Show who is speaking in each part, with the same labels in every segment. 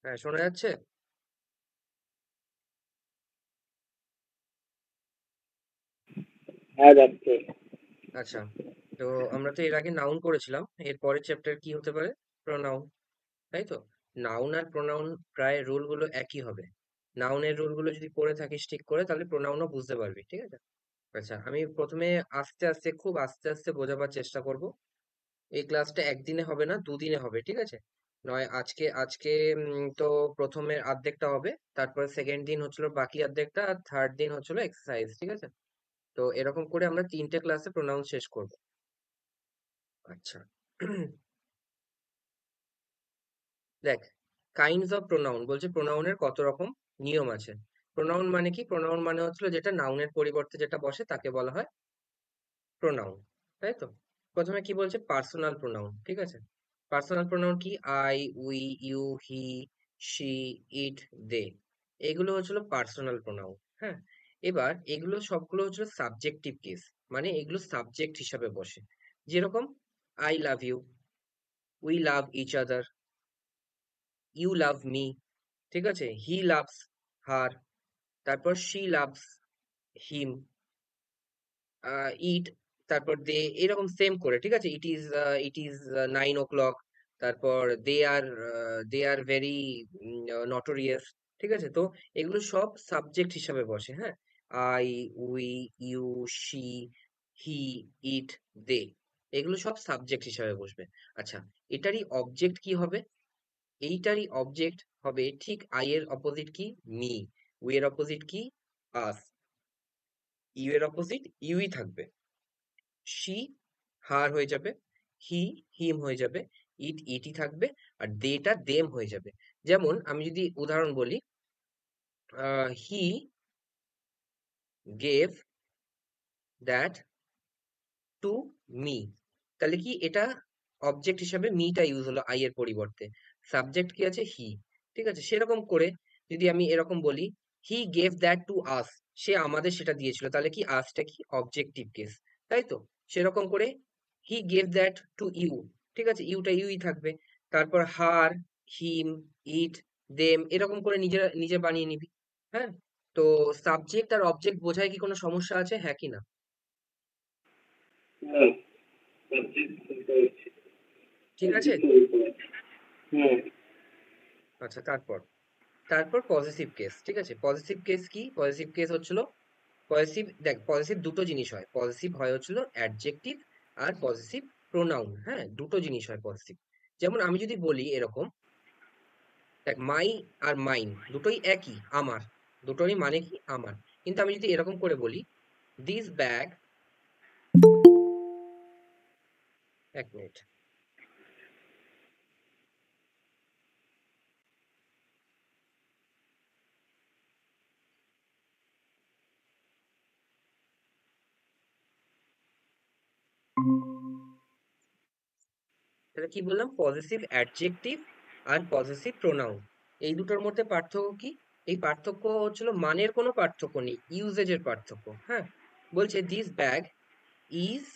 Speaker 1: হ্যাঁ, শোনা যাচ্ছে?
Speaker 2: হ্যাঁ, যাচ্ছে।
Speaker 1: আচ্ছা, তো আমরা তো এর আগে নাউন করেছিলাম। এর পরের চ্যাপ্টার কি হতে পারে? প্রোনাউন, তাই তো? নাউন আর প্রোনাউন প্রায় রুলগুলো একই হবে। নাউনের রুলগুলো যদি পড়ে থাকিস ঠিক করে, তাহলে প্রোনাউনও বুঝতে পারবি, ঠিক আছে? আচ্ছা, আমি প্রথমে আস্তে আস্তে, খুব আস্তে আস্তে বোঝাবার চেষ্টা করব। এই ক্লাসটা একদিনে হবে না, দুদিনে হবে, ঠিক আছে? নয় আজকে আজকে তো প্রথমের অর্ধেকটা হবে, তারপরে সেকেন্ড দিন হচ্ছিল বাকি অর্ধেকটা, আর থার্ড দিন হচ্ছিল এক্সারসাইজ, ঠিক আছে? তো এরকম করে আমরা 3টে ক্লাসে প্রোনাউন শেষ করব। আচ্ছা। দেখ, কাইন্ডস অফ প্রোনাউন বলছে, প্রোনাউনের কত রকম নিয়ম আছে। প্রোনাউন মানে কি? প্রোনাউন মানে হচ্ছিল যেটা নাউনের পরিবর্তে যেটা বসে তাকে বলা হয় প্রোনাউন, তাই তো? প্রথমে কি বলছে? পার্সোনাল প্রোনাউন, ঠিক আছে? পার্সোনাল প্রোনাউন কি? I, we, you, he, she, it, they. এগুলো হচ্ছিল পার্সোনাল প্রোনাউন। হ্যাঁ, এবার এগুলো সবগুলো হচ্ছিল সাবজেক্টিভ কেস, মানে এগুলো সাবজেক্ট হিসাবে বসে। যেরকম I love you, we love each other, you love me, ঠিক আছে? হি লাভস হার, তারপর শি লাভস হিম, ইট, তারপর দে, এরকম সেম করে, ঠিক আছে? ইট ইজ 9 o'clock, তারপর দে আর ভেরি নটোরিয়াস, ঠিক আছে? তো এগুলো সব সাবজেক্ট হিসাবে বসে। হ্যাঁ, I, we, you, she, he, it, they, এগুলো সব সাবজেক্ট হিসাবে বসবে। আচ্ছা, এটারই অবজেক্ট কি হবে? এইটারই অবজেক্ট হবে ঠিক আই এর অপোজিট কি? মি। উই এর অপোজিট কি? আস। ইউ এর অপোজিট ইউই থাকবে। শি হার হয়ে যাবে, হি হিম হয়ে যাবে, ইট ইটি থাকবে, আর দেটা দেম হয়ে যাবে। যেমন আমি যদি উদাহরণ বলি, he gave that to me, তাহলে কি এটা অবজেক্ট হিসাবে মিটা ইউজ হলো আই এর পরিবর্তে। সাবজেক্ট কি আছে? হি, ঠিক আছে? সেরকম করে যদি আমি এরকম বলি, he gave that to us, সে আমাদের সেটা দিয়েছিল, তাহলে কি আসটা কি? অবজেক্টিভ কেস, তাই তো? সেরকম করে he gave that to you, ঠিক আছে? ইউটা ইউই থাকবে। তারপর হার, হিম, ইট, দেম, এরকম করে নিজেরা নিজে বানিয়ে নিবি। হ্যাঁ, তো সাবজেক্ট আর অবজেক্ট বোঝায় কি কোনো সমস্যা আছে? হ্যাঁ কি না?
Speaker 2: না, সাবজেক্ট বলতে হচ্ছে।
Speaker 1: ঠিক আছে।
Speaker 2: সাবজেক্ট বলতে হচ্ছে। হুম।
Speaker 1: আচ্ছা, তারপর তারপর পজিটিভ কেস, ঠিক আছে? পজিটিভ কেস কি? পজিটিভ কেস হচ্ছিল, পজিটিভ, দেখ, পজিটিভ দুটো জিনিস হয়। পজিটিভ হয় হচ্ছিল অ্যাডজেক্টিভ, আর পজিটিভ প্রোনাউন। হ্যাঁ, দুটো জিনিস হয় পজিটিভ। যেমন আমি যদি বলি এরকম, দেখ, মাই আর মাইন দুটোই একই, আমার, দুটোরই মানে কি? আমার। কিন্তু আমি যদি এরকম করে বলি, দিস ব্যাগ, এক মিনিট, তাহলে কি বললাম? পজিটিভ অ্যাডজেক্টিভ আর পজিটিভ প্রোনাউন, এই দুটোর মধ্যে পার্থক্য কি? এই পার্থক্য হচ্ছিল মানের কোনো পার্থক্য নেই, ইউজেজের পার্থক্য। হ্যাঁ, বলছে দিস ব্যাগ ইজ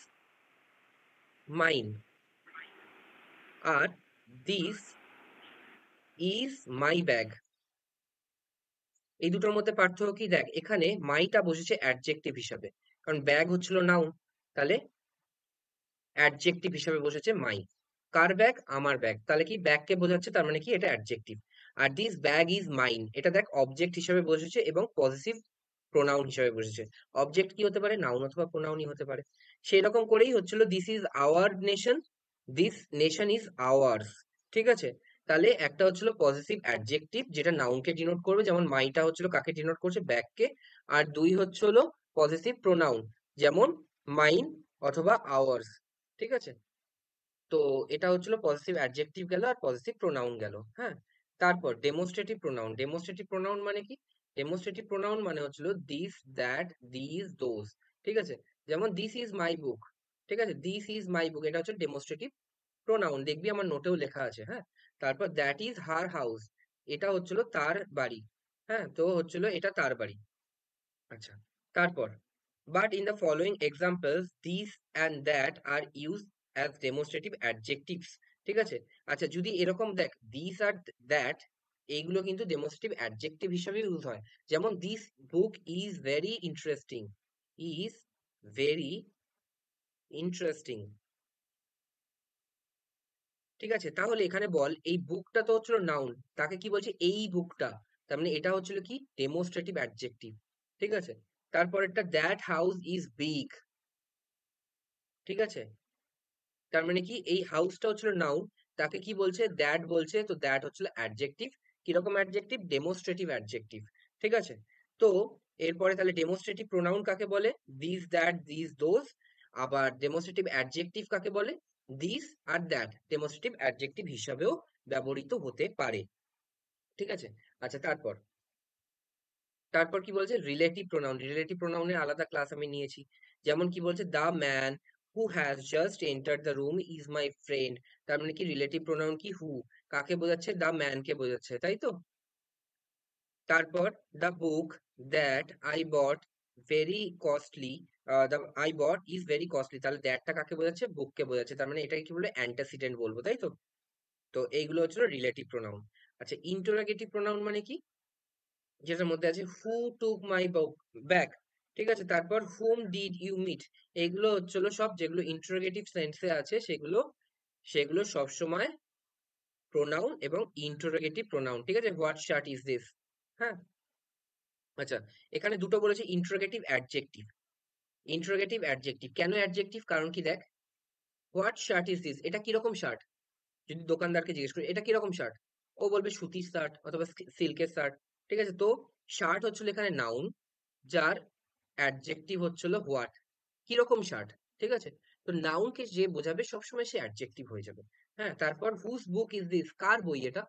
Speaker 1: মাইন, আর দিস ইজ মাই ব্যাগ, এই দুটোর মধ্যে পার্থক্য কি? দেখ, এখানে মাইটা বসেছে অ্যাডজেক্টিভ হিসাবে, কারণ ব্যাগ হচ্ছিল নাউন, তাহলে অ্যাডজেক্টিভ হিসাবে বসেছে মাই। কার ব্যাগ? আমার ব্যাগ, তাহলে কি ব্যাগকে বোঝাচ্ছে, তার মানে কি এটা অ্যাডজেক্টিভ। আর দিস ব্যাগ ইজ মাইন, এটা দেখ অবজেক্ট হিসাবে বসেছে এবং পজিটিভ প্রোনাউন হিসাবে বসেছে। অবজেক্ট কি হতে পারে? নাউন অথবা প্রোনাউনই হতে পারে। সেই রকম করেই হচ্ছিল this is our nation, this nation is ours, ঠিক আছে? তাহলে একটা হচ্ছিল পজিটিভ অ্যাডজেক্টিভ যেটা নাউনকে ডিনোট করবে, যেমন মাইটা হচ্ছিল কাকে ডিনোট করছে? ব্যাগকে। আর দুই হচ্ছিল পজিটিভ প্রোনাউন, যেমন মাইন অথবা আওয়ার্স, ঠিক আছে? তো এটা হচ্ছিল পজিটিভ অ্যাডজেক্টিভ গেল আর পজিটিভ প্রোনাউন গেল। হ্যাঁ, তারপর ডেমোস্ট্রেটিভ প্রোনাউন। ডেমোস্ট্রেটিভ প্রোনাউন মানে কি? ডেমোস্ট্রেটিভ প্রোনাউন মানে হচ্ছিল দিস, দ্যাট, দিস, দোজ, ঠিক আছে? যেমন দিস ইজ মাই বুক, ঠিক আছে? দিস ইজ মাই বুক, এটা হচ্ছে ডেমোস্ট্রেটিভ প্রোনাউন, দেখবি আমার নোটেও লেখা আছে। হ্যাঁ, তারপর দ্যাট ইজ হার হাউস, এটা হচ্ছিল তার বাড়ি। হ্যাঁ, তো হচ্ছিল এটা তার বাড়ি। আচ্ছা, তারপর but in the following examples these and that are used as demonstrative adjectives, ঠিক আছে? আচ্ছা, যদি এরকম দেখ, these আর that, এইগুলো কিন্তু ডেমনস্ট্রেটিভ অ্যাডজেক্টিভ হিসাবে ইউজ হয়। যেমন this book is very interesting, is very interesting. ঠিক আছে, তাহলে এখানে বল এই বুকটা তো হচ্ছিল নাউন, তাকে কি বলছে এই বুকটা, তার মানে এটা হচ্ছিল কি ডেমনস্ট্রেটিভ অ্যাডজেক্টিভ। ঠিক আছে, তারপরেরটা দ্যাট হাউস ইজ বিগ। ঠিক আছে, তার মানে কি এই হাউসটা হচ্ছিল নাউন, তাকে কি বলছে দ্যাট বলছে, তো দ্যাট হচ্ছিল অ্যাডজেক্টিভ। কিরকম অ্যাডজেক্টিভ? Demonstrative adjective. ঠিক আছে, তো এরপরে তাহলে ডেমনস্ট্রেটিভ প্রোনাউন কাকে বলে? This, that, this, those. আবার ডেমনস্ট্রেটিভ অ্যাডজেক্টিভ কাকে বলে? দিস আর দ্যাট ডেমনস্ট্রেটিভ অ্যাডজেক্টিভ হিসাবেও ব্যবহৃত হতে পারে। ঠিক আছে, আচ্ছা তারপর তারপর কি বলছে? Relative pronoun. রিলেটিভ প্রোনাউনের আলাদা ক্লাস আমি নিয়েছি। যেমন কি বলছে? The man who has just entered the room is my friend. তার মানে কি রিলেটিভ প্রোনাউন কি হু, কাকে বোঝাচ্ছে? দ্য ম্যানকে বোঝাচ্ছে, তাই তো? তারপর the book that I bought very costly, the I bought is very costly, তাহলে দ্যাটটা কাকে বোঝাচ্ছে? বুককে বোঝাচ্ছে, তার মানে এটাকে কি বলে? অ্যান্টাসিডেন্ট বলবো, তাই তো? তো এইগুলো হচ্ছিল রিলেটিভ প্রোনাউন। আচ্ছা, ইন্টারোগেটিভ প্রোনাউন মানে কি? যেটার মধ্যে আছে হু টুক মাই ব্যাগ। ঠিক আছে, তারপর হুম ডিড ইউ মিট। এগুলো হচ্ছিল সব যেগুলো ইন্টারোগেটিভ সেন্সে আছে, সেগুলো সেগুলো সবসময় প্রোনাউন এবং ইন্টারোগেটিভ প্রোনাউন। ঠিক আছে, হোয়াট শার্ট ইজ দিস। হ্যাঁ, আচ্ছা, এখানে দুটো বলেছে ইন্টারোগেটিভ অ্যাডজেক্টিভ। ইন্টারোগেটিভ অ্যাডজেক্টিভ কেন অ্যাডজেক্টিভ? কারণ কি দেখ, হোয়াট শার্ট ইজ দিস, এটা কিরকম শার্ট? যদি দোকানদারকে জিজ্ঞেস করি এটা কিরকম শার্ট, ও বলবে সুতির শার্ট অথবা সিল্কের শার্ট। ঠিক আছে, তো শার্ট হচ্ছিল এখানে নাউন, যার অ্যাডজেক্টিভ হচ্ছিল হোয়াট, কিরকম শার্ট। ঠিক আছে, তো নাউনকে যে বোঝাবে সবসময় সে অ্যাডজেক্টিভ হয়ে যাবে। হ্যাঁ, তারপর হুজ বুক ইজ দিস, কার বই এটা,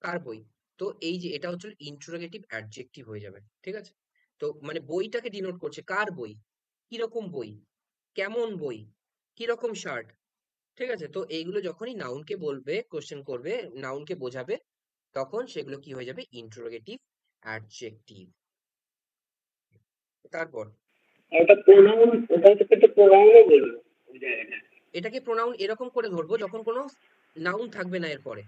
Speaker 1: কার বই। তো এই যে এটা হচ্ছে ইন্টারোগেটিভ অ্যাডজেক্টিভ হয়ে যাবে। ঠিক আছে, তো মানে বইটাকে ডিনোট করছে, কার বই, কিরকম বই, কেমন বই, কিরকম শার্ট। ঠিক আছে, তো এইগুলো যখনই নাউনকে বলবে, কোশ্চেন করবে, নাউনকে বোঝাবে, তখন সেগুলো কি হয়ে যাবে? Interrogative adjective. তারপর
Speaker 2: আর ওটা প্রোনাউন, ওটা হচ্ছে একটা প্রোনাউনও বলবো ওই জায়গাটা।
Speaker 1: এটাকে প্রোনাউন এরকম করে ধরবো যখন কোনো নাউন থাকবে না এরপরে।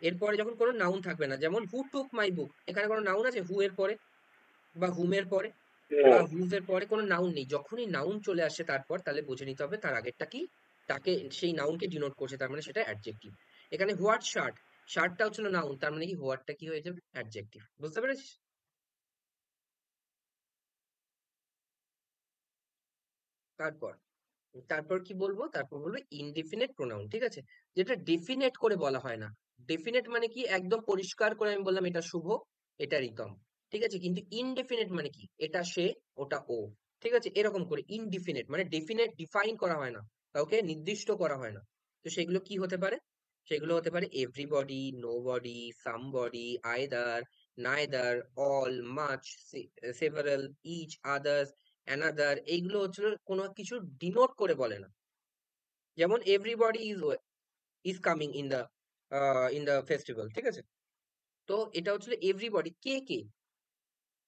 Speaker 1: এরপরে যখন কোনো নাউন থাকবে না, যেমন হু টুক মাই বুক, এখানে কোনো নাউন আছে হু এর পরে বা হুম এর পরে বা
Speaker 2: হ্যাঁ,
Speaker 1: হুজ এর পরে? কোনো নাউন নেই। যখনই নাউন চলে আসে তারপর, তাহলে বুঝে নিতে হবে তার আগেরটা কি, তাকে সেই নাউনকে ডিনোট করছে, তার মানে সেটা অ্যাডজেক্টিভ। এখানে হোয়াট শার্ট, শার্টটা হচ্ছিল নাউন, তার মানে কি হোয়াটটা কি হয়ে যাবে? অ্যাডজেক্টিভ। বুঝতে পেরেছিস? তারপর তারপর কি বলবো? তারপর বলবো ইনডিফিনিট প্রোনাউন। ঠিক আছে, যেটা ডেফিনেট করে বলা হয় না। ডেফিনেট মানে কি একদম পরিষ্কার করে আমি বললাম এটা শুভ, এটা রিতম। ঠিক আছে, কিন্তু ইনডেফিনেট মানে কি এটা সে, ওটা ও। ঠিক আছে, এরকম করে ইনডিফিনিট মানে ডেফিনেট ডিফাইন করা হয় না, কাউকে নির্দিষ্ট করা হয় না। তো সেগুলো কি হতে পারে? সেগুলো হতে পারে everybody, nobody, somebody, either, neither, all, much, several, each, others, another. এইগুলো হচ্ছিল কোনো কিছু ডিনোট করে বলে না। যেমন everybody is coming in the festival. ঠিক আছে, তো এটা হচ্ছিল এভরিবডি, কে কে,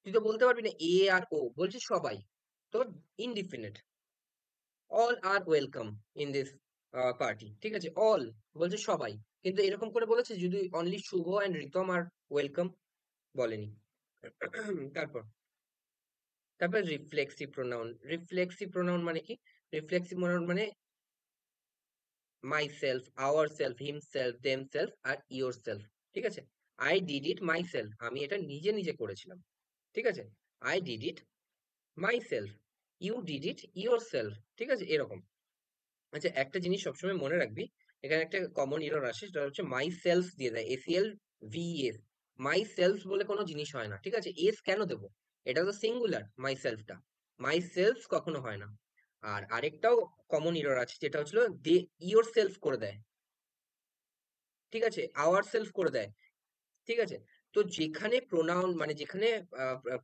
Speaker 1: তুই তো বলতে পারবি না এ আর ও, বলছে সবাই, তো indefinite. All are welcome in this party. ঠিক আছে, অল বলছে সবাই, কিন্তু এরকম করে বলেছে যদি only Shubho and Ritam are welcome বলেনি। তারপর তারপর রিফ্লেক্সিভ প্রোনাউন। রিফ্লেক্সিভ প্রোনাউন মানে কি? রিফ্লেক্সিভ প্রোনাউন মানে myself, ourself, himself, them self আর ইয়োর সেলফ। ঠিক আছে, I did it myself, আমি এটা নিজে নিজে করেছিলাম। ঠিক আছে, I did it myself, you did it yourself. ঠিক আছে, এরকম। আচ্ছা, একটা জিনিস সবসময় মনে রাখবি, এখানে একটা কমন এরর আসে, সেটা হচ্ছে মাই সেলফ দিয়ে দেয়, এসিএল ভিএস। মাই সেলফ বলে কোনো জিনিস হয় না। ঠিক আছে, এস কেন দেবো? এটা তো সিঙ্গুলার, মাই সেলফটা, মাই সেলফ কখনো হয় না। আর আরেকটাও কমন এরর আছে, যেটা হচ্ছিল দে ইয়োর সেলফ করে দেয়। ঠিক আছে, আওয়ার সেলফ করে দেয়। ঠিক আছে, তো যেখানে প্রোনাউন মানে যেখানে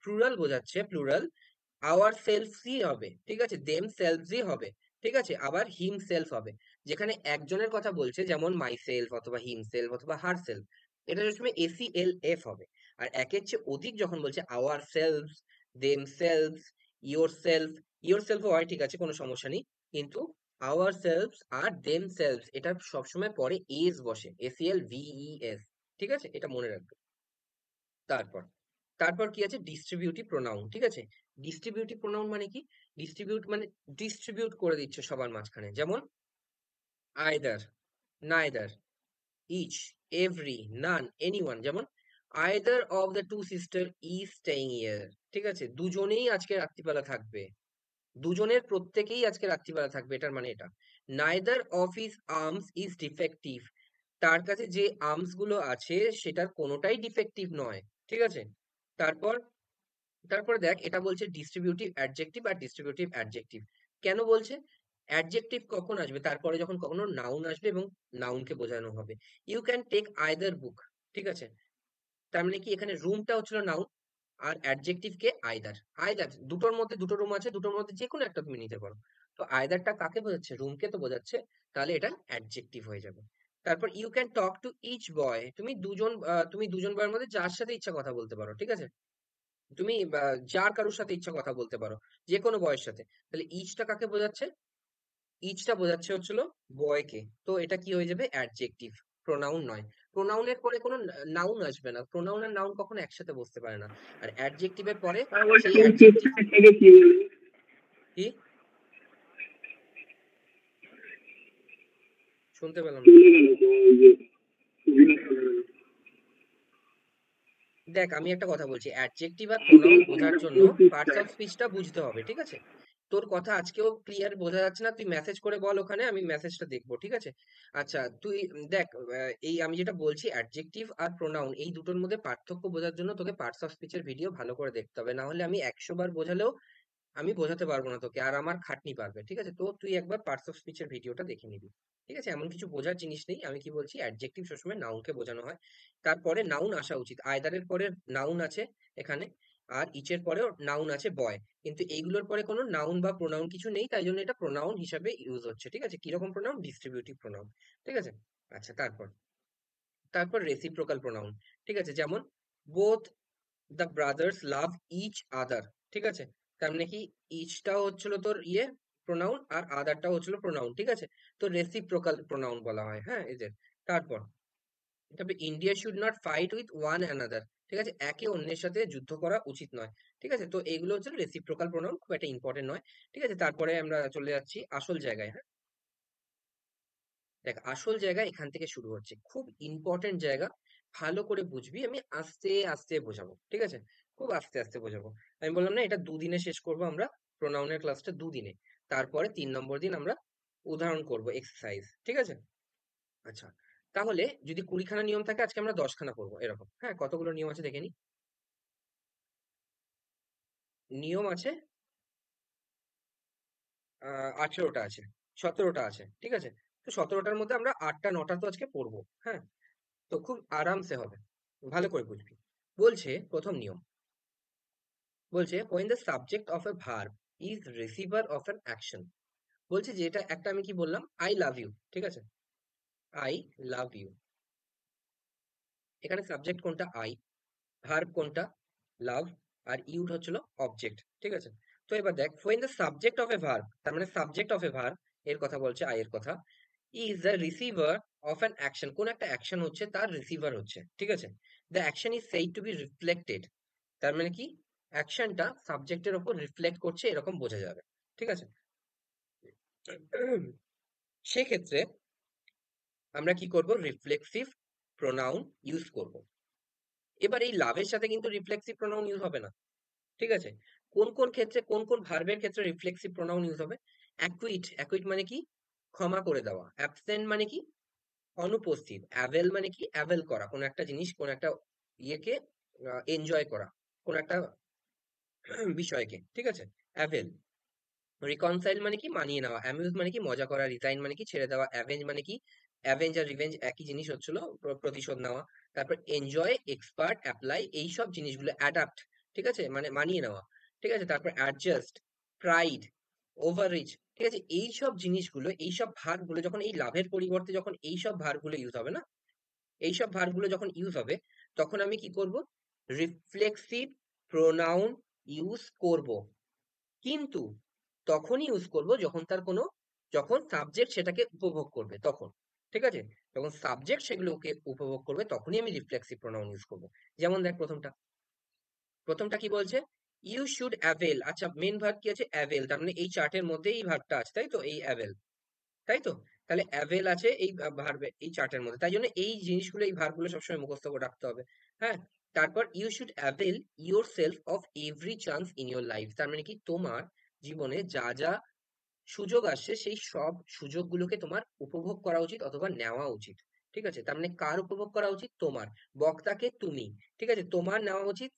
Speaker 1: প্লুরাল বোঝাচ্ছে, প্লুরাল আওয়ার সেলফসই হবে। ঠিক আছে, দেম সেলফসই হবে। ঠিক আছে, আবার হিম সেলফ হবে। যেখানে একজনের কথা বলছে, যেমন মাই সেলফ অথবা হিম সেলফ অথবা হার সেলফ, এটা সবসময় এসি এল এফ হবে। আর একের চেয়ে অধিক যখন বলছে our self, them self, your self, your সেলফও হয়, ঠিক আছে, কোনো সমস্যা নেই, কিন্তু আওয়ার সেলফ আর দেম সেলফ এটা সবসময় পরে এস বসে, এসিএল ভিই এস। ঠিক আছে, এটা মনে রাখবে। তারপর তারপর কি আছে, ডিস্ট্রিবিউটিভ প্রোনাউন। ঠিক আছে, ডিস্ট্রিবিউটিভ প্রোনাউন মানে কি, ডিস্ট্রিবিউট মানে ডিস্ট্রিবিউট করে দিচ্ছে সবার মাঝখানে, যেমন either, neither, each, every, none, anyone, যেমন either of the two sister is staying here। ঠিক আছে, দুজনেই আজকে রাত্রিবেলা থাকবে, দুজনের প্রত্যেকেই আজকে রাত্রিবেলা থাকবে, এটার মানে এটা। neither of his arms is defective, তার কাছে যে আর্মস গুলো আছে সেটার কোনোটাই ডিফেক্টিভ নয়। ঠিক আছে, তারপর তারপরে দেখ, এটা বলছে ডিস্ট্রিবিউটিভ অ্যাডজেক্টিভ আর ডিস্ট্রিবিউটিভ অ্যাডজেক্টিভ। কেন বলছে? অ্যাডজেক্টিভ কখন আসবে? তারপরে যখন কখনো নাউন আসবে এবং নাউনকে বোঝানো হবে। ইউ ক্যান টেক আইদার বুক। ঠিক আছে, তার মানে কি, এখানে রুমটা হচ্ছিল নাউন, আর অ্যাডজেক্টিভ কে আইদার। আইদার, দুটোর মধ্যে দুটো রুম আছে, দুটোর মধ্যে যে কোনো একটা তুমি নিতে পারো। তো আইদারটা কাকে বোঝাচ্ছে? রুমকে তো বোঝাচ্ছে, তাহলে এটা অ্যাডজেক্টিভ হয়ে যাবে। তারপর you can talk to each boy, তুমি দুজন বয়ের মধ্যে যার সাথে ইচ্ছা কথা বলতে পারো। ঠিক আছে, তুমি যার কারোর সাথে ইচ্ছা কথা বলতে পারো, যে কোনো বয়ের সাথে। তাহলে ইচটা কাকে বোঝাচ্ছে? ইচটা বোঝাচ্ছে হচ্ছিল বয়কে। তো এটা কি হয়ে যাবে? অ্যাডজেক্টিভ, প্রোনাউন নয়। প্রোনাউনের পরে কোনো নাউন আসবে না, প্রোনাউন আর নাউন কখনো একসাথে বসতে পারে না। আর অ্যাডজেক্টিভের পরে
Speaker 2: আর ওইটা
Speaker 1: সেই
Speaker 2: তুমি
Speaker 1: অ্যাডজেক্টিভ
Speaker 2: চিত্রটাকে কি বলবো?
Speaker 1: কি, শুনতে পেলাম না।
Speaker 2: চলে গেল তো ওই যে ছবিটা চলে গেল।
Speaker 1: দেখ, আমি একটা কথা বলছি, অ্যাডজেক্টিভ আর
Speaker 2: এটা
Speaker 1: প্রোনাউন বোঝার
Speaker 2: এটা
Speaker 1: জন্য
Speaker 2: ফুল
Speaker 1: পার্টস
Speaker 2: পিকচার।
Speaker 1: অফ স্পিচটা বুঝতে হবে। ঠিক আছে, তোর কথা আজকেও ক্লিয়ার বোঝা যাচ্ছে না, তুই মেসেজ করে বল ওখানে, আমি মেসেজটা দেখবো। ঠিক আছে, আচ্ছা তুই দেখ, এই আমি যেটা বলছি অ্যাডজেক্টিভ আর প্রোনাউন, এই দুটোর মধ্যে পার্থক্য বোঝার জন্য তোকে পার্টস অফ স্পিচের ভিডিও ভালো করে দেখতে হবে, না হলে আমি 100 বার বোঝালেও আমি বোঝাতে পারবো না তোকে, আর আমার খাটনি পারবে। ঠিক আছে, তো তুই একবার পার্টস অফ স্পিচের ভিডিওটা দেখে নিবি। ঠিক আছে, এমন কিছু বোঝার জিনিস নেই। আমি কি বলছি, অ্যাডজেক্টিভ সবসময় নাউনকে বোঝানো হয়, তারপরে নাউন আসা উচিত। আইদারের পরে নাউন আছে এখানে, আর ইচের পরেও নাউন আছে বয়, কিন্তু এইগুলোর পরে কোনো নাউন বা প্রোনাউন কিছু নেই, তাই জন্য এটা প্রোনাউন হিসাবে ইউজ হচ্ছে। ঠিক আছে, কিরকম প্রোনাউন? Distributive pronoun. ঠিক আছে, আচ্ছা তারপর তারপর রেসিপ্রোকাল প্রোনাউন। ঠিক আছে, যেমন both the brothers love each other. ঠিক আছে, তার মানে কি, ইচটাও হচ্ছিল তোর প্রোনাউন, আর আদারটাও হচ্ছিল প্রোনাউন। ঠিক আছে, তো রেসিপ্রোকাল প্রোনাউন বলা হয়, হ্যাঁ, এদের। তারপর তবে India should not fight with one another. ঠিক আছে, একে অন্যের সাথে যুদ্ধ করা উচিত নয়। ঠিক আছে, তো এইগুলো হচ্ছে রেসিপ্রোকাল প্রোনাউন, খুব একটা ইম্পর্টেন্ট নয়। ঠিক আছে, তারপরে আমরা চলে যাচ্ছি আসল জায়গায়। হ্যাঁ, দেখ, আসল জায়গা এখান থেকে শুরু হচ্ছে, খুব ইম্পর্টেন্ট জায়গা, ভালো করে বুঝবি। আমি আস্তে আস্তে বোঝাবো। ঠিক আছে, খুব আস্তে আস্তে বোঝাবো। আমি বললাম না, এটা দুদিনে শেষ করব আমরা, প্রোনাউনের ক্লাসটা দুদিনে। তারপরে 3 নম্বর দিন আমরা উদাহরণ করব, এক্সারসাইজ। ঠিক আছে, আচ্ছা, তাহলে যদি 20খানা নিয়ম থাকে, আজকে আমরা 10খানা করবো এরকম। হ্যাঁ, কতগুলো নিয়ম আছে দেখে নি। নিয়ম আছে 18টা আছে, 17টা আছে। ঠিক আছে, তো 17টার মধ্যে আমরা 8টা 9টা তো আজকে পড়বো। হ্যাঁ, তো খুব আরামসে হবে, ভালো করে বুঝবি। বলছে প্রথম নিয়ম, বলছে when the subject of a verb is receiver of an action। বলছে যে এটা একটা, আমি কি বললাম, আই লাভ ইউ। ঠিক আছে, আই লাভ ইউ, এখানে সাবজেক্ট কোনটা? আই। ভার্ব কোনটা? লাভ। আর ইউ হচ্ছিল অবজেক্ট। ঠিক আছে, তো এবার দেখ, when the subject of a verb, তার মানে সাবজেক্ট অফ এ ভার্ব, এর কথা বলছে, আই এর কথা, is the receiver of an action, কোন একটা অ্যাকশন হচ্ছে, তার রিসিভার হচ্ছে। ঠিক আছে, the action is said to be reflected, তার মানে কি, অ্যাকশনটা সাবজেক্টের উপর রিফ্লেক্ট করছে, এরকম বোঝা যাবে। ঠিক আছে, সেক্ষেত্রে আমরা কি করব? রিফ্লেক্সিভ প্রোনাউন ইউজ করব। এবার এই লাভের সাথে কিন্তু রিফ্লেক্সিভ প্রোনাউন ইউজ হবে না। ঠিক আছে, কোন কোন ক্ষেত্রে, কোন কোন ভার্বের ক্ষেত্রে রিফ্লেক্সিভ প্রোনাউন ইউজ হবে? অ্যাকুইট, অ্যাকুইট মানে কি, ক্ষমা করে দেওয়া। অ্যাবসেন্ট মানে কি, অনুপস্থিত। অ্যাভেল মানে কি, অ্যাভেল করা, কোন একটা জিনিস, কোন একটা ইয়েকে এনজয় করা, কোন একটা বিষয়কে। ঠিক আছে, অ্যাভেল। রিকনসাইল মানে কি, মানিয়ে নেওয়া। অ্যামিউজ মানে কি, মজা করা। রিজাইন মানে কি, ছেড়ে দেওয়া। অ্যাভেঞ্জ মানে কি, অ্যাভেঞ্জ আর রিভেঞ্জ একই জিনিস হচ্ছিল, প্রতিশোধ নেওয়া। তারপর এনজয়, এক্সপার্ট, অ্যাপ্লাই, এই সব জিনিসগুলো অ্যাডাপ্ট। ঠিক আছে, মানে মানিয়ে নেওয়া। ঠিক আছে, তারপর অ্যাডজাস্ট, প্রাইড, ওভাররিচ। ঠিক আছে, এই সব জিনিসগুলো, এই সব ভার্বগুলো যখন এই লাভের পরিবর্তে যখন এই সব ভার্বগুলো ইউজ হবে না, এই সব ভার্বগুলো যখন ইউজ হবে, তখন আমি কি করব? রিফ্লেক্সিভ প্রোনাউন ইউজ করব। কিন্তু তখনই ইউজ করব যখন তার কোনো, যখন সাবজেক্ট সেটাকে উপভোগ করবে, তখন। ঠিক আছে? যখন সাবজেক্ট সেগুলোকে উপভোগ করবে তখনই আমি রিফ্লেক্সিভ প্রোনাউন ইউজ করব। যেমন দেখ প্রথমটা কি বলছে? You should avail. আচ্ছা, মেন ভার্ব কি আছে? অ্যাভেল। তার মানে এই চার্টের মধ্যে এই ভার্বটা আছে, তাই তো? এই অ্যাভেল, তাই তো? তাহলে অ্যাভেল আছে এই ভার্বে, এই চার্টের মধ্যে। তাই জন্য এই জিনিসগুলো, এই ভার্বগুলো সবসময় মুখস্থ করে রাখতে হবে। হ্যাঁ? তারপর you should avail yourself of every chance in your life. তার মানে কি? তোমার জীবনে যা যা সুযোগ আসছে সেই সব সুযোগগুলোকে তোমার উপভোগ করা উচিত অথবা নেওয়া উচিত। ঠিক আছে? তার মানে কার উপভোগ করা উচিত? তোমার। বক্তাকে তুমি। ঠিক আছে? তোমার নেওয়া উচিত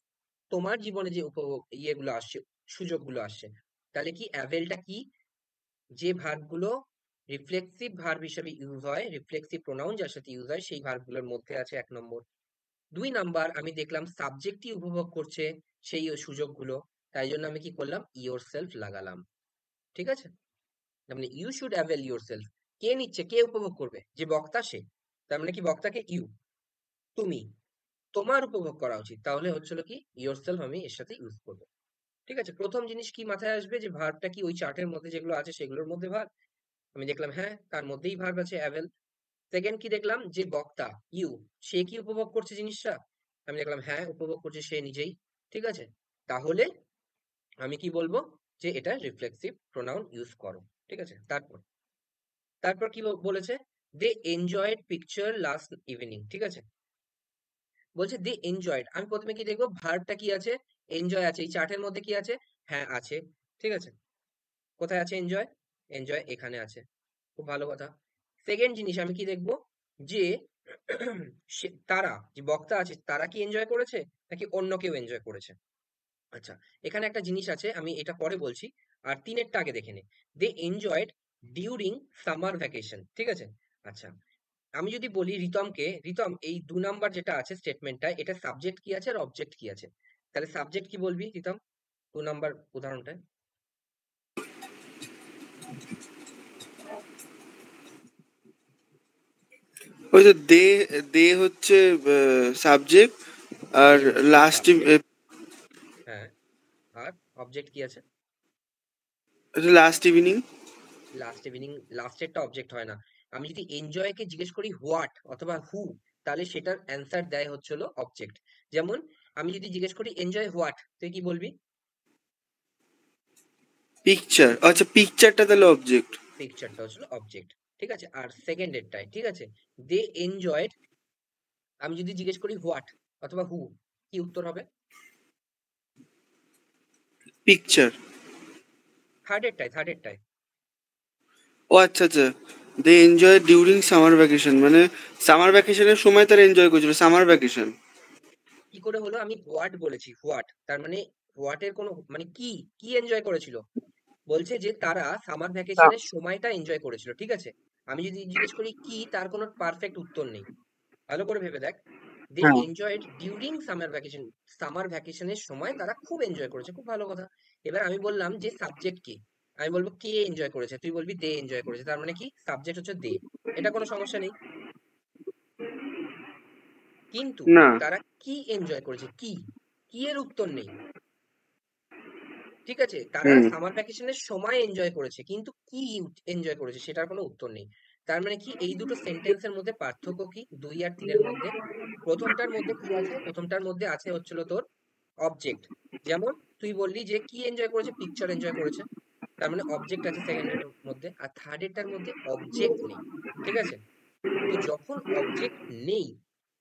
Speaker 1: তোমার জীবনে যে উপভোগ ইয়েগুলো আসছে, সুযোগগুলো আসছে। তাহলে কি অ্যাভেলটা কি? যে ভার্বগুলো রিফ্লেক্সিভ ভার্ব হিসেবে ইউজ হয়, রিফ্লেক্সিভ প্রোনাউন যার সাথে ইউজ হয় সেই ভার্বগুলোর মধ্যে আছে ১ নম্বর। ২ নাম্বার আমি দেখলাম সাবজেক্টই উপভোগ করছে সেই সুযোগগুলো। তাই জন্য আমি কি করলাম? yourself লাগালাম। ঠিক আছে? তার মানে ইউ শুড অ্যাভেল yourself। কে নিচ্ছে? কে উপভোগ করবে? যে বক্তা সে। তার মানে কি? বক্তাকে ইউ, তুমি, তোমার উপভোগ করা উচিত। তাহলে হচ্ছিল কি? yourself আমি এর সাথে ইউজ করব। ঠিক আছে? প্রথম জিনিস কি মাথায় আসবে? যে ভার্বটা কি ওই চার্টের মধ্যে যেগুলো আছে সেগুলোর মধ্যে ভার্ব? আমি দেখলাম হ্যাঁ, তার মধ্যেই ভার্ব আছে অ্যাভেল। সেকেন্ড কি দেখলাম? যে বক্তা ইউ, সে কি উপভোগ করছে জিনিসটা? আমি দেখলাম হ্যাঁ, উপভোগ করছে সে নিজেই। ঠিক আছে? তাহলে আমি কি বলবো? যে এটা রিফ্লেক্সিভ প্রোনাউন ইউজ করো। ঠিক আছে? তারপর কি বলেছে? দে এনজয়েড পিকচার লাস্ট ইভিনিং। ঠিক আছে? বলছে দে এনজয়েড। আমি প্রথমে কি দেখবো? ভার্বটা কি আছে? এনজয় আছে। এই চার্টের মধ্যে কি আছে? হ্যাঁ, আছে। ঠিক আছে? কোথায় আছে এনজয়? এনজয় এখানে আছে। খুব ভালো কথা। সেকেন্ড জিনিস আমি কি দেখবো? যে তারা, যে বক্তা আছে তারা কি এনজয় করেছে নাকি অন্য কেউ এনজয় করেছে? আচ্ছা, এখানে একটা জিনিস আছে, আমি এটা পরে বলছি। আর তিনেরটা আগে দেখে নে। দে এনজয়েড ডিউরিং সামার ভ্যাকেশন। ঠিক আছে? আচ্ছা, আমি যদি বলি রিতমকে, রিতম এই ২ নাম্বার যেটা আছে স্টেটমেন্টটা, এটা সাবজেক্ট কি আছে আর অবজেক্ট কি আছে? তাহলে সাবজেক্ট কি বলবি রিতম ২ নাম্বার উদাহরণটায়?
Speaker 3: ওই তো দে, দে হচ্ছে সাবজেক্ট, আর
Speaker 1: দে হচ্ছে
Speaker 3: লাস্ট
Speaker 1: সাবজেক্ট। হ্যাঁ, আর অবজেক্ট কি আছে?
Speaker 3: Last evening.
Speaker 1: লাস্ট ইভিনিং, লাস্টেরটা অবজেক্ট হয় না। আমি যদি এনজয় কে জিজ্ঞেস করি হোয়াট অথবা হু, তাহলে সেটার অ্যান্সার দেয় হচ্ছে হলো অবজেক্ট। যেমন আমি যদি জিজ্ঞেস করি এনজয় হোয়াট, তুই কি বলবি?
Speaker 3: পিকচার, আচ্ছা পিকচারটা তাহলে অবজেক্ট।
Speaker 1: পিকচারটা হচ্ছিল অবজেক্ট। ঠিক আছে? আর সেকেন্ডেরটাই ঠিক আছে, দে এনজয়েড, আমি যদি জিজ্ঞেস করি হোয়াট অথবা হু, কি উত্তর হবে?
Speaker 3: পিকচার।
Speaker 1: থার্ডেরটাই।
Speaker 3: ও আচ্ছা আচ্ছা, they enjoy during summer vacation, মানে সামার ভ্যাকেশনের সময় তারা এনজয় করছিল সামার ভ্যাকেশন।
Speaker 1: কি করে হলো? আমি হোয়াট বলেছি, হোয়াট তার মানে হোয়াট এর কোনো মানে কি, কি এনজয় করেছিল? বলছে যে তারা সামার ভ্যাকেশনের সময়টা এনজয় করেছিল। ঠিক আছে? আমি যদি জিজ্ঞেস করি কি, তার কোনো পারফেক্ট উত্তর নেই। ভালো করে ভেবে দেখ। দে
Speaker 3: হ্যাঁ
Speaker 1: enjoyed during summer vacation, summer ভ্যাকেশনের সময় তারা খুব এনজয় করেছে। খুব ভালো কথা। এবার আমি বললাম যে সাবজেক্ট কি? আমি বলবো কে এনজয় করেছে, তুই বলবি দে এনজয় করেছে। তার মানে কি? সাবজেক্ট হচ্ছে দে। এটা কোনো সমস্যা নেই। কিন্তু
Speaker 3: না।
Speaker 1: তারা কি এনজয় করেছে? কি, কি এর উত্তর নেই। ঠিক আছে? তারা
Speaker 3: হুম।
Speaker 1: সামার ভ্যাকেশনের সময় এনজয় করেছে, কিন্তু কি এনজয় করেছে সেটার কোনো উত্তর নেই। তার মানে কি? এই দুটো সেন্টেন্সের মধ্যে পার্থক্য কি ২ আর ৩ এর মধ্যে? প্রথমটার মধ্যে কি আছে? প্রথমটার মধ্যে আছে হচ্ছিল তোর অবজেক্ট। যেমন তুই বললি যে কি এনজয় করেছে? পিকচার এনজয় করেছে। তার মানে অবজেক্ট আছে সেকেন্ডের মধ্যে, আর থার্ডেরটার মধ্যে অবজেক্ট নেই। ঠিক আছে? তো যখন অবজেক্ট নেই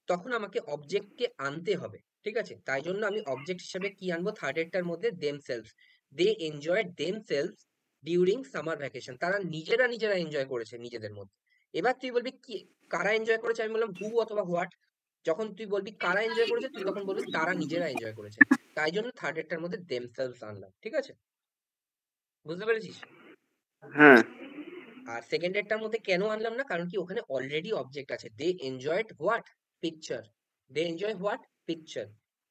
Speaker 1: তখন আমাকে অবজেক্টকে আনতে হবে। ঠিক আছে? তাই জন্য আমি অবজেক্ট হিসেবে কি আনবো? থার্ডেরটার মধ্যে themselves. They enjoyed themselves during summer vacation. তারা নিজেরা এনজয় করেছে নিজেদের মধ্যে। এবার তুই বলবি কি, কারা এনজয় করেছে? আমি বললাম হু অথবা হোয়াট। যখন তুই বলবি কারা এনজয় করেছে, তুই তখন বলবি তারা নিজেরা এনজয় করেছে। তাই জন্য থার্ডেরটার মধ্যে দেমসেলভস আনলাম। ঠিক আছে? বুঝতে পেরেছিস?
Speaker 3: হ্যাঁ।
Speaker 1: আর সেকেন্ডেরটার মধ্যে কেন আনলাম না? কারণ কি ওখানে অলরেডি অবজেক্ট আছে। They enjoyed what? Picture. They enjoy what? Picture.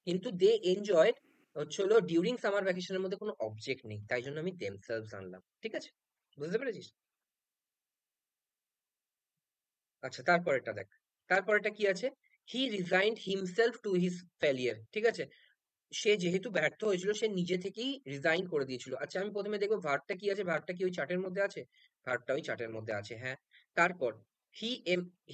Speaker 1: কিন্তু দে এনজয়েড হচ্ছে হলো ডিউরিং সামার ভ্যাকেশনের মধ্যে কোনো অবজেক্ট নেই, তাই জন্য আমি দেমসেলভস আনলাম। ঠিক আছে? বুঝতে পেরেছিস? আচ্ছা, তারপরেরটা দেখ। তারপরেরটা কি আছে? He resigned himself to his failure. ঠিক আছে? সে যেহেতু ব্যর্থ হয়েছিল সে নিজে থেকেই রিজাইন করে দিয়েছিল। আচ্ছা, আমি প্রথমে দেখবো ভার্বটা কি আছে? ভার্বটা কি ওই চার্টের মধ্যে আছে? ভার্বটা ওই চার্টের মধ্যে আছে, হ্যাঁ। তারপর হি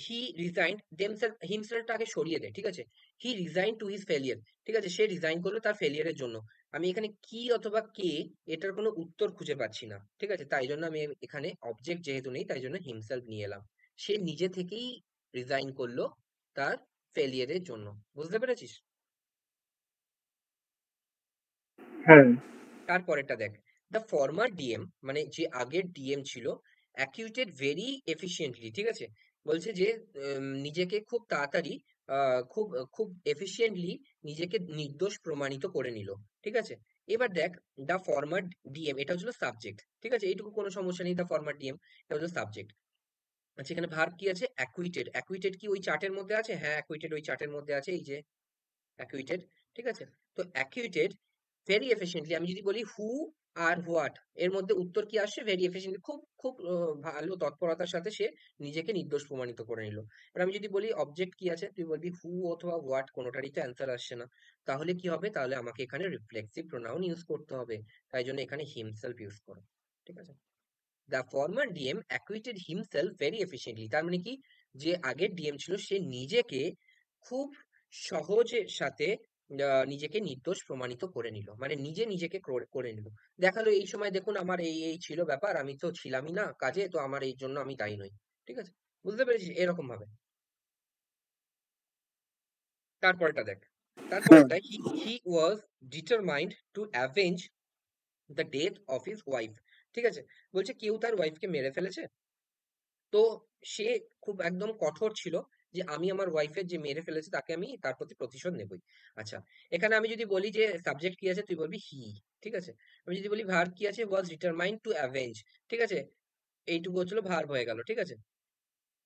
Speaker 1: হি রিজাইন্ড দেমসেলফ হিমসেলফটাকে সরিয়ে দেয়, ঠিক আছে? হি রিজাইন টু হিজ ফেলিয়ার, ঠিক আছে? সে রিজাইন করলো তার ফেলিয়ারের জন্য। আমি এখানে কি অথবা কে এটার কোনো উত্তর খুঁজে পাচ্ছি না, ঠিক আছে? তাই জন্য আমি এখানে অবজেক্ট যেহেতু নেই তাই জন্য হিমসেলফ নিয়ে এলাম। সে নিজে থেকেই রিজাইন করলো তার ফেলিয়ারের জন্য। বুঝতে পেরেছিস?
Speaker 2: হ্যাঁ
Speaker 1: তারপরেরটা দেখ, দ্য ফর্মার ডিএম মানে যে আগের ডিএম ছিল অ্যাকিউটেড ভেরি এফিশিয়েন্টলি, ঠিক আছে? বলছে যে নিজেকে খুব তাড়াতাড়ি খুব খুব এফিশিয়েন্টলি নিজেকে নির্দোষ প্রমাণিত করে নিল, ঠিক আছে? এবার দেখ, দ্য ফর্মার ডিএম এটা হচ্ছিল সাবজেক্ট, ঠিক আছে? এইটুকু কোনো সমস্যা নেই, দ্য ফর্মার ডিএম এটা হচ্ছে সাবজেক্ট। আচ্ছা, এখানে ভার্ব কি আছে? অ্যাকুইটেড। অ্যাকুইটেড কি ওই চার্টের মধ্যে আছে? হ্যাঁ, অ্যাকুইটেড ওই চার্টের মধ্যে আছে, এই যে অ্যাকুইটেড, ঠিক আছে? তো অ্যাকুইটেড ভেরি এফিশিয়েন্টলি, আমি যদি বলি হু আর হোয়াট, এর মধ্যে উত্তর কি আসছে? ভেরি এফিশিয়েন্টলি, খুব খুব ভালো তৎপরতার সাথে সে নিজেকে নির্দোষ প্রমাণিত করে নিল। এবার আমি যদি বলি অবজেক্ট কি আছে, তুই বলবি হু অথবা হোয়াট, কোনোটারই তো অ্যান্সার আসছে না। তাহলে কি হবে? তাহলে আমাকে এখানে রিফ্লেক্সিভ প্রোনাউন ইউজ করতে হবে। তাই জন্য এখানে হিমসেলফ ইউজ করো, ঠিক আছে? The former DM acquitted himself very efficiently, তার মানে কি? যে আগের ডিএম ছিল সে নিজেকে খুব সহজের সাথে নিজেকে নির্দোষ প্রমাণিত করে নিল, মানে নিজে নিজেকে করে নিল। দেখালো এই সময় দেখুন আমার এই এই ছিল ব্যাপার, আমি তো ছিলামই না কাজে, তো আমার এই জন্য আমি দায়ী নই, ঠিক আছে? বুঝতে পেরেছিস? এরকম ভাবে। তারপরটা দেখ,
Speaker 3: হ্যাঁ
Speaker 1: তারপরটা he he was determined to avenge the death of his wife, ঠিক আছে? বলছে কেউ তার ওয়াইফকে মেরে ফেলেছে, তো সে খুব একদম কঠোর ছিল যে আমি আমার ওয়াইফের যে মেরে ফেলেছে তাকে আমি তার প্রতি প্রতিশোধ নেবই। আচ্ছা, এখানে আমি যদি বলি যে সাবজেক্ট কি আছে, তুই বলবি হি, ঠিক আছে? আমি যদি বলি ভার্ব কি আছে, ওয়াজ ডিটারমাইন্ড টু অ্যাভেঞ্জ, ঠিক আছে? এইটুকু হচ্ছিল ভার্ব হয়ে গেল, ঠিক আছে?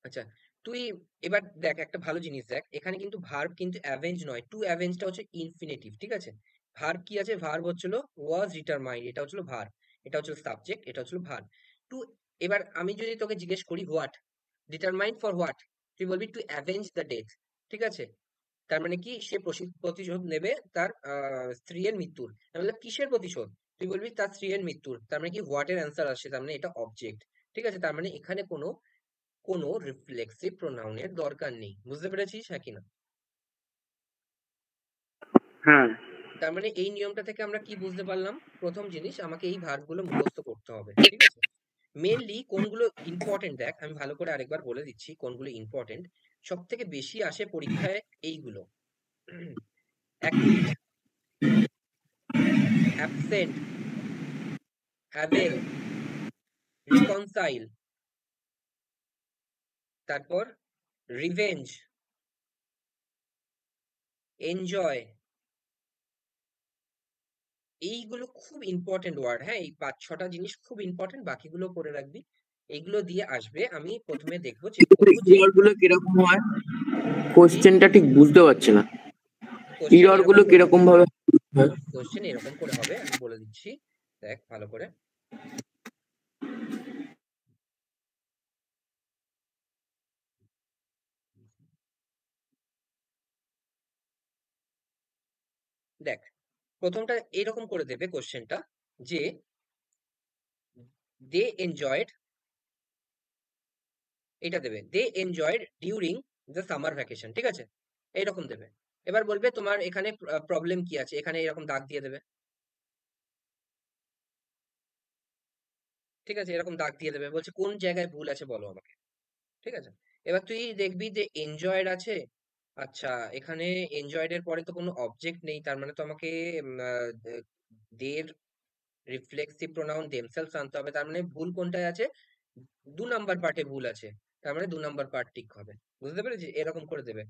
Speaker 1: আচ্ছা, তুই এবার দেখ একটা ভালো জিনিস দেখ, এখানে কিন্তু ভার্ব কিন্তু অ্যাভেঞ্জ নয়, টু অ্যাভেঞ্জটা হচ্ছে ইনফিনিটিভ, ঠিক আছে? ভার্ব কি আছে? ভার্ব হচ্ছিল ওয়াজ ডিটারমাইন্ড, এটা হচ্ছিল ভার্ব, এটা হচ্ছিল সাবজেক্ট, এটা হচ্ছিল ভার্ব। টু, এবার আমি যদি তোকে জিজ্ঞেস করি হোয়াট, ডিটারমাইন্ড ফর হোয়াট, তুই বলবি টু অ্যাভেঞ্জ দ্য ডেথ, ঠিক আছে? তার মানে কি? সে প্রতিশোধ নেবে তার স্ত্রীর মৃত্যুর। আমি বললাম কিসের প্রতিশোধ? তুই বলবি তার স্ত্রীর মৃত্যুর। তার মানে কি? হোয়াট এর অ্যান্সার আসছে, তার মানে এটা অবজেক্ট, ঠিক আছে? তার মানে এখানে কোনো রিফ্লেক্সিভ প্রোনাউনের দরকার নেই। বুঝতে পেরেছিস? হ্যাঁ কি না?
Speaker 2: হ্যাঁ
Speaker 1: তার মানে এই নিয়মটা থেকে আমরা কি বুঝতে পারলাম? প্রথম জিনিস, আমাকে এই ভার্বগুলো মুখস্থ করতে হবে, ঠিক আছে? মেনলি কোনগুলো ইম্পর্টেন্ট দেখ, আমি ভালো করে আরেকবার বলে দিচ্ছি কোনগুলো ইম্পর্টেন্ট। সব থেকে বেশি আসে পরীক্ষায় এইগুলো: অ্যাকুইট, অ্যাবসেন্ট, হ্যাভেন, রিকনসাইল, তারপর রিভেঞ্জ, এনজয়। এইগুলো খুব ইম্পর্টেন্ট ওয়ার্ড, হ্যাঁ? এই ৫-৬টা জিনিস খুব ইম্পর্টেন্ট, বাকিগুলো করে রাখবি। এইগুলো দিয়ে আসবে। আমি প্রথমে দেখবো, চেক করবো যে
Speaker 4: ইরর গুলো কিরকম হয়, কোশ্চেনটা ঠিক বুঝতে পারছি না।
Speaker 1: কোশ্চেন
Speaker 4: ইরর
Speaker 1: এরকম
Speaker 4: গুলো
Speaker 1: করে
Speaker 4: কিরকম
Speaker 1: হবে,
Speaker 4: ভাবে হয়?
Speaker 1: কোশ্চেন এরকম করে হবে, আমি বলে দিচ্ছি, দেখ ভালো করে। দেখ, প্রথমটা এরকম করে দেবে কোশ্চেনটা, যে দে এনজয়েড, এটা দেবে, they enjoyed during the summer vacation, ঠিক আছে? এইরকম দেবে। এবার বলবে তোমার এখানে প্রবলেম কি আছে, এখানে এরকম দাগ দিয়ে দেবে, ঠিক আছে? এরকম দাগ দিয়ে দেবে, বলছে কোন জায়গায় ভুল আছে বলো আমাকে, ঠিক আছে? এবার তুই দেখবি যে এনজয়েড আছে। আচ্ছা, এখানে এনজয়েড এর পরে তো কোনো অবজেক্ট নেই, তার মানে তো আমাকে দের রিফ্লেক্সিভ প্রোনাউন দেমসেলফস আনতে হবে। তার মানে ভুল কোনটায় আছে? ২ নাম্বার পার্টে ভুল আছে। তার মানে ২ নাম্বার পার্ট ঠিক হবে। বুঝতে পেরেছিস? এরকম করে দেবে।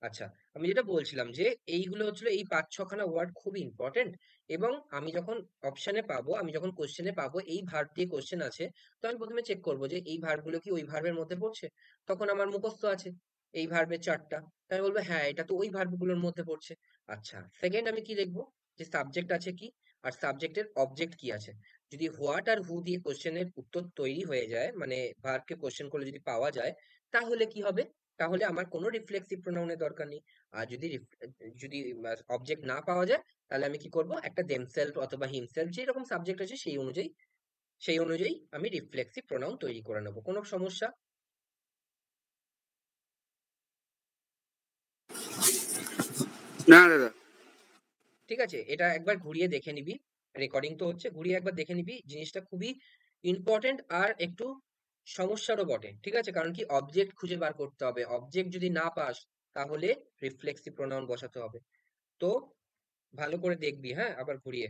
Speaker 1: আচ্ছা, আমি যেটা বলছিলাম যে এইগুলো হচ্ছিল এই ৫-৬ খানা ওয়ার্ড খুবই ইম্পর্টেন্ট, এবং আমি যখন অপশনে পাবো, আমি যখন কোশ্চেনে পাবো এই ভার্ব দিয়ে কোশ্চেন আছে, তো আমি প্রথমে চেক করবো যে এই ভার্বগুলো কি ওই ভার্বের মধ্যে পড়ছে। তখন আমার মুখস্থ আছে এই ভার্বের ৪টা, তাই আমি বলবো হ্যাঁ এটা তো ওই ভার্বগুলোর মধ্যে পড়ছে। আচ্ছা, সেকেন্ড আমি কি দেখবো? যে সাবজেক্ট আছে কি, আর সাবজেক্টের অবজেক্ট কি আছে। যদি হোয়াট আর হু দিয়ে কোশ্চেনের উত্তর তৈরি হয়ে যায়, মানে ভার্বকে কোশ্চেন করলে যদি পাওয়া যায়, তাহলে কি হবে? তাহলে আমার কোনো রিফ্লেক্সিভ প্রোনাউনের দরকার নেই। আর যদি অবজেক্ট না পাওয়া যায়, তাহলে আমি কি করব? একটা দেমসেলফ অথবা হিমসেলফ, যেরকম সাবজেক্ট আছে সেই অনুযায়ী আমি রিফ্লেক্সিভ প্রোনাউন তৈরি করে নেব। কোনো সমস্যা?
Speaker 3: না দাদা।
Speaker 1: ঠিক আছে, এটা একবার ঘুরিয়ে দেখে নিবি, রেকর্ডিং তো হচ্ছে, ঘুরিয়ে একবার দেখে নিবি, জিনিসটা খুবই ইম্পর্টেন্ট আর একটু সমস্যারও বটে। ঠিক আছে, কারণ কি অবজেক্ট খুঁজে বার করতে হবে, অবজেক্ট যদি না পাস তাহলে রিফ্লেক্সিভ প্রোনাউন বসাতে হবে। তো ভালো করে দেখবি, হ্যাঁ, আবার ঘুরিয়ে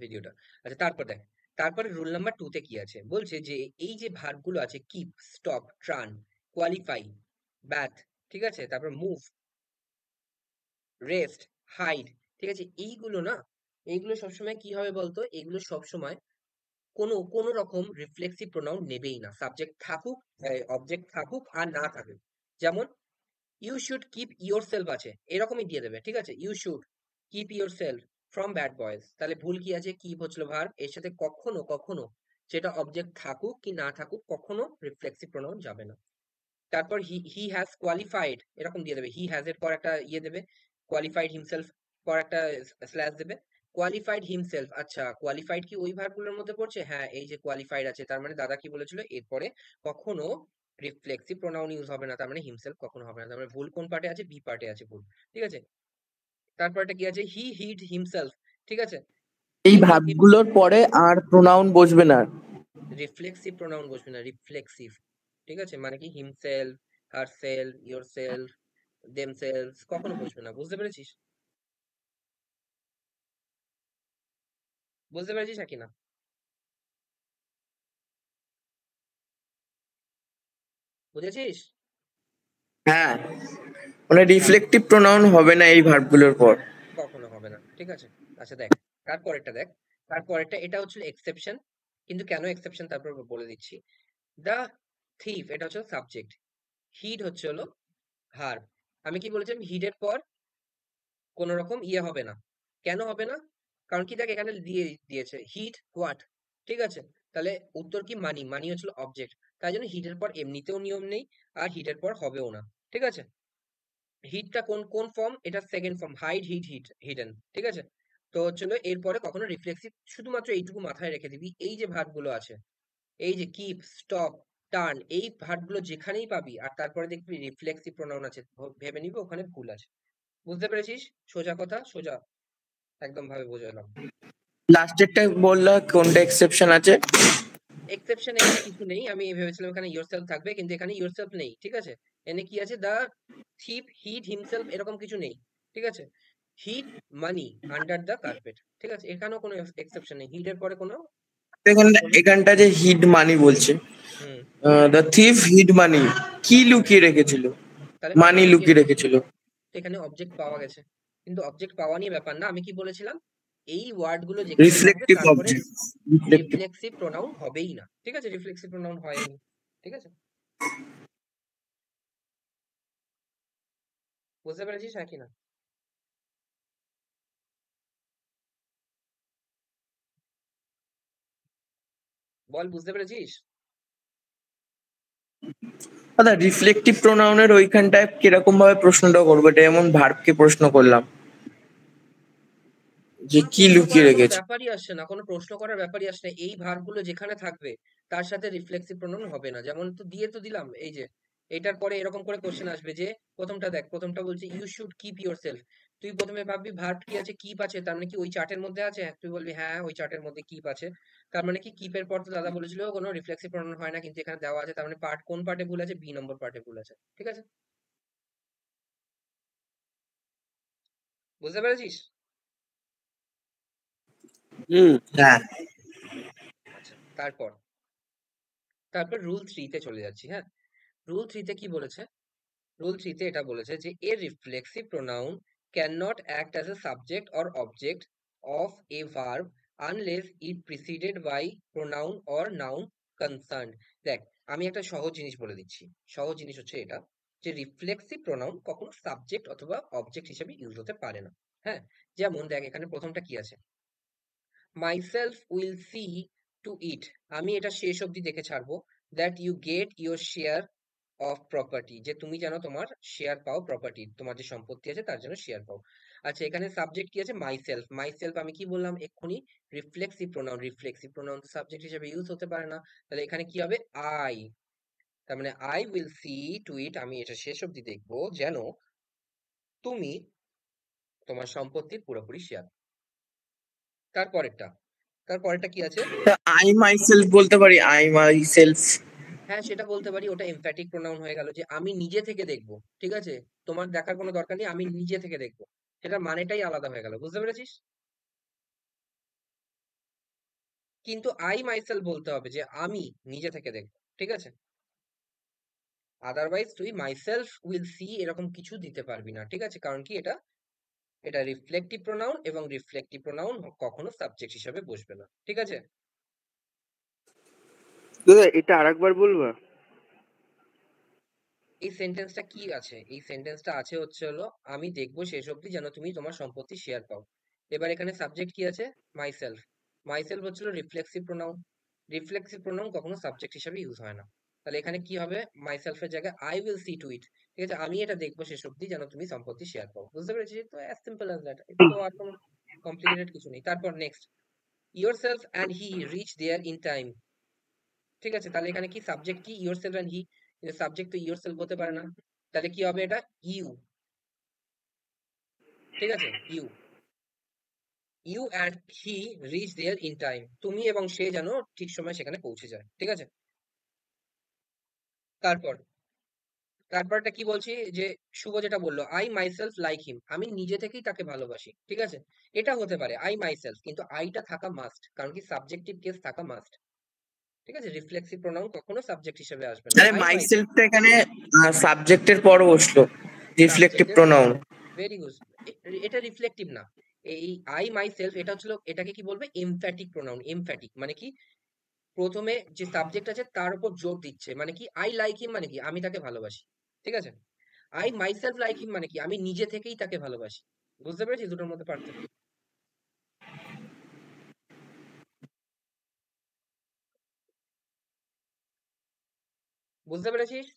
Speaker 1: ভিডিওটা। আচ্ছা, তারপর দেখ, তারপরে রুল নাম্বার 2 তে কি আছে, বলছে যে এই যে ভার্বগুলো আছে কিপ, স্টপ, ট্রান, কোয়ালিফাই, ব্যাথ, ঠিক আছে, তারপর মুভ, রেস্ট, হাইড, ঠিক আছে, এইগুলো না, এইগুলো সবসময় কি হবে বলতো, এগুলো সবসময় কোনো রকম রিফ্লেক্সিভ প্রোনাউন নেবেই না, সাবজেক্ট থাকুক, অবজেক্ট থাকুক আর না থাকুক। যেমন you should keep yourself আছে, এরকমই দিয়ে দেবে, ঠিক আছে, you should keep yourself from bad boys, তাহলে ভুল কি আছে, কিপ হচ্ছিল ভার্ব, এর সাথে কখনো কখনো সেটা অবজেক্ট থাকুক কি না থাকুক কখনো রিফ্লেক্সিভ প্রোনাউন যাবে না। তারপর হি হ্যাজ কোয়ালিফাইড, এরকম দিয়ে দেবে, হি হ্যাজ এর পর একটা ইয়ে দেবে, কোয়ালিফাইড হিমসেলফ পর একটা স্ল্যাশ দেবে, কোয়ালিফাইড হিমসেলফ। আচ্ছা, কোয়ালিফাইড কি ওই ভার্বগুলোর মধ্যে পড়ছে? হ্যাঁ, এই যে কোয়ালিফাইড আছে, তার মানে দাদা কি বলেছিল, এরপরে কখনো রিফ্লেক্সিভ প্রোনাউন ইউজ হবে না, তার মানে হিমসেলফ কখনো হবে না, তার মানে ভুল কোন পার্টে আছে, বি পার্টে আছে ভুল। ঠিক আছে, তারপরটা কি আছে, হি হিড হিমসেলফ, ঠিক আছে,
Speaker 4: এই
Speaker 1: হি হিড
Speaker 4: ভার্বগুলোর পরে আর প্রোনাউন বসবে না।
Speaker 1: রিফ্লেক্সিভ প্রোনাউন বসবে না, রিফ্লেক্সিভ। ঠিক আছে, মানে কি হিমসেলফ, হারসেলফ, ইয়োরসেলফ, দেমসেলস কখনো বসবে না, বুঝতে পেরেছিস? বুঝতে পেরেছিস নাকি না? বুঝেছিস?
Speaker 4: হ্যাঁ, মানে
Speaker 1: তাহলে
Speaker 4: রিফ্লেক্টিভ প্রোনাউন হবে না এই ভার্বগুলোর পর।
Speaker 1: কখনো হবে না, ঠিক আছে। আচ্ছা দেখ, তারপরেরটা দেখ, তারপরেরটা এটা হচ্ছিল এক্সেপশন, কিন্তু কেন এক্সেপশন তারপর বলে দিচ্ছি। দা থিফ, এটা হচ্ছে সাবজেক্ট, হিড হচ্ছে হলো ভার্ব। আমি কি বলেছিলাম, হিডের পর কোন রকম ইয়ে হবে না, কেন হবে না, কারণ কি দেখ এখানে দিয়ে দিয়েছে হিট হোয়াট, ঠিক আছে, তাহলে উত্তর কি, মানি, মানি হচ্ছিল অবজেক্ট, তাই জন্য হিটের পর এমনিতেও নিয়ম নেই আর হিটের পর হবেও না। ঠিক আছে, হিটটা কোন কোন ফর্ম, এটা second form, hide, hid, hidden, ঠিক আছে। তো হচ্ছিল এরপরে কখনো রিফ্লেক্সিভ, শুধুমাত্র এইটুকু মাথায় রেখে দিবি, এই যে ভার্বগুলো আছে, এই যে কিপ, স্টপ, টার্ন, এই ভার্বগুলো যেখানেই পাবি আর তারপরে দেখবি রিফ্লেক্সিভ প্রোনাউন আছে, ভেবে নিবি ওখানে ভুল আছে। বুঝতে পেরেছিস? সোজা কথা, সোজা একদম ভাবে বোঝালাম।
Speaker 4: লাস্টেরটা বললা কোনটা এক্সেপশন আছে?
Speaker 1: এক্সেপশন এখানে কিছু নেই, আমি ভেবেছিলাম এখানে ইয়োরসেলফ থাকবে, কিন্তু এখানে ইয়োরসেলফ নেই, ঠিক আছে। এনে কি আছে, দা থিপ হিড হিমসেলফ, এরকম কিছু নেই, ঠিক আছে। হিড মানি আন্ডার দ্য কার্পেট, ঠিক আছে, এখানেও কোনো এক্সেপশন নেই, হিডের পরে কোনো কোনো
Speaker 4: এখানটা যে হিড মানি বলছে,
Speaker 1: হুম,
Speaker 4: দ্য থিফ হিড মানি, কি লুকিয়ে রেখেছিল?
Speaker 1: তাহলে মানি
Speaker 4: মানি
Speaker 1: লুকিয়ে
Speaker 4: লুকিয়ে
Speaker 1: রেখেছিল,
Speaker 4: রেখেছিল।
Speaker 1: তো এখানে অবজেক্ট পাওয়া গেছে, কিন্তু অবজেক্ট পাওয়া নিয়ে ব্যাপার না, আমি কি বলেছিলাম, এই ওয়ার্ড গুলো যেখানেই থাকবে
Speaker 4: রিফ্লেক্টিভ
Speaker 1: তারপরে
Speaker 4: অবজেক্ট, রিফ্লেক্টিভ।
Speaker 1: রিফ্লেক্সিভ প্রোনাউন হবেই না, ঠিক আছে, রিফ্লেক্সিভ প্রোনাউন হয়নি, ঠিক আছে। বুঝতে পেরেছিস নাকি না? বল, বুঝতে পেরেছিস?
Speaker 4: দাদা রিফ্লেক্টিভ প্রোনাউনের ওইখানটায় কিরকম ভাবে প্রশ্নটা করবো? এটা এমন ভার্বকে প্রশ্ন করলাম যে
Speaker 1: কোনো
Speaker 4: কি
Speaker 1: প্রশ্ন
Speaker 4: লুকিয়ে
Speaker 1: করার কোনো
Speaker 4: রেখেছে।
Speaker 1: ব্যাপারই আসছে না, কোনো প্রশ্ন করার ব্যাপারই আসছে না, এই ভার্বগুলো যেখানে থাকবে তার সাথে রিফ্লেক্সিভ প্রোনাউন হবে না, যেমন তো দিয়ে তো দিলাম, এই যে এটার পরে এরকম করে কোশ্চেন আসবে যে প্রথমটা দেখ, প্রথমটা বলছে you should keep yourself, তুই প্রথমে ভাববি ভার্ব কি আছে, কিপ আছে, তার মানে কি ওই চার্টের মধ্যে আছে, তুই বলবি হ্যাঁ ওই চার্টের মধ্যে কিপ আছে, তার মানে কি কিপের পর তো দাদা বলেছিল কোনো রিফ্লেক্সিভ প্রোনাউন হয় না, কিন্তু এখানে দেওয়া আছে, তার মানে পার্ট কোন পার্টে ভুল আছে, বি নম্বর পার্টে ভুল আছে, ঠিক আছে। বুঝতে পেরেছিস?
Speaker 4: হ্যাঁ।
Speaker 1: আচ্ছা, তারপর তারপর রুল 3 তে চলে যাচ্ছি, হ্যাঁ। রুল 3 তে কি বলেছে, রুল 3 তে এটা বলেছে যে a reflexive pronoun cannot act as a subject or object of a verb unless it preceded by pronoun or noun concerned। দেখ, আমি একটা সহজ জিনিস বলে দিচ্ছি, সহজ জিনিস হচ্ছে এটা, যে রিফ্লেক্সিভ প্রোনাউন কখনো সাবজেক্ট অথবা অবজেক্ট হিসেবে ইউজ হতে পারে না। হ্যাঁ, যেমন দেখ এখানে প্রথমটা কি আছে, myself will see to it, আমি এটা শেষ অবধি দেখে ছাড়বো, that you get your share of property, যে তুমি যেন তোমার শেয়ার পাও, প্রপার্টি তোমার যে সম্পত্তি আছে তার জন্য শেয়ার পাও। আচ্ছা, এখানে সাবজেক্ট কি আছে, মাইসেলফ, মাইসেলফ আমি কি বললাম এক্ষুনি, reflexive pronoun, reflexive pronoun subject হিসেবে ইউজ হতে পারে না, তাহলে এখানে কি হবে, আই, তার মানে I will see to it, আমি এটা শেষ অবধি দেখবো যেন তুমি তোমার সম্পত্তির পুরোপুরি শেয়ার। তারপরেরটা কি আছে?
Speaker 4: আই মাই সেলফ বলতে পারি, আই মাই সেলফ।
Speaker 1: হ্যাঁ, সেটা বলতে পারি, ওটা এমফ্যাটিক প্রোনাউন হয়ে গেল, যে আমি নিজে থেকে দেখবো। ঠিক আছে, তোমার দেখার কোনো দরকার নেই, আমি নিজে থেকে দেখবো। সেটার মানেটাই আলাদা হয়ে গেল, বুঝতে পেরেছিস? কিন্তু আই মাইসেলফ বলতে হবে যে আমি নিজে থেকে দেখবো। ঠিক আছে, আদারওয়াইজ তুই মাইসেলফ উইল সি এরকম কিছু দিতে পারবি না। ঠিক আছে, কারণ কি এটা রিফ্লেক্টিভ প্রোনাউন, এবং রিফ্লেক্টিভ প্রোনাউন কখনো সাবজেক্ট হিসাবে বসবে না। ঠিক আছে,
Speaker 3: দাদা এটা আরেকবার বলবা?
Speaker 1: এই সেন্টেন্সটা কি আছে? এই সেন্টেন্সটা আছে হচ্ছে হলো, আমি দেখবো শেষ অবধি যেন তুমি তোমার সম্পত্তি শেয়ার পাও। এবার এখানে সাবজেক্ট কি আছে? মাইসেলফ। মাইসেলফ হচ্ছিল রিফ্লেক্সিভ প্রোনাউন। রিফ্লেক্সিভ প্রোনাউন কখনো সাবজেক্ট হিসাবে ইউজ হয় না। তাহলে এখানে কি হবে? মাইসেলফের জায়গায় আই উইল সি টু ইট। ঠিক আছে, আমি এটা দেখবো শেষ অবধি যেন তুমি সম্পত্তি শেয়ার পাও। বুঝতে পেরেছি? তো অ্যাজ সিম্পল অ্যাজ দ্যাট, এটা তো আর কোনো কমপ্লিকেটেড কিছু নেই। তারপর next, yourself and he reach there in time। ঠিক আছে, তাহলে এখানে কি সাবজেক্ট কি? yourself and he। কিন্তু সাবজেক্ট তো yourself হতে পারে না, তাহলে কি হবে? এটা ইউ। ঠিক আছে, you. You and he reach there in time. তুমি এবং সে যেন ঠিক সময় সেখানে পৌঁছে যায়। ঠিক আছে, তারপর তারপরটা কি বলছি, যে শুভ যেটা বললো, আই মাইসেলফ লাইক হিম, আমি নিজে থেকেই তাকে ভালোবাসি। ঠিক আছে, এটা হতে পারে আই মাইসেলফ, কিন্তু আইটা থাকা মাস্ট, কারণ কি সাবজেক্টিভ কেস থাকা মাস্ট। ঠিক আছে, রিফ্লেক্সিভ প্রোনাউন কখনো সাবজেক্ট হিসেবে আসবে না।
Speaker 4: তাহলে
Speaker 1: আই
Speaker 4: মাই
Speaker 1: মাইসেলফ
Speaker 4: সেলফটা এখানে সাবজেক্টের পর বসলো, রিফ্লেক্টিভ
Speaker 1: সাবজেক্টের পর,
Speaker 4: প্রোনাউন।
Speaker 1: Very good. এটা রিফ্লেক্টিভ না, এই আই মাই সেলফ এটা হচ্ছিল, এটাকে কি বলবে? Emphatic pronoun. এমফ্যাটিক মানে কি? প্রথমে যে সাবজেক্ট আছে তার উপর জোর দিচ্ছে, মানে কি আই লাইক হিম মানে কি আমি তাকে ভালোবাসি। ঠিক আছে, আই মাইসেলফ লাইক হিম মানে কি আমি নিজে থেকেই তাকে ভালোবাসি। বুঝতে পেরেছিস দুটোর মধ্যে পার্থক্য? বুঝতে পেরেছিস?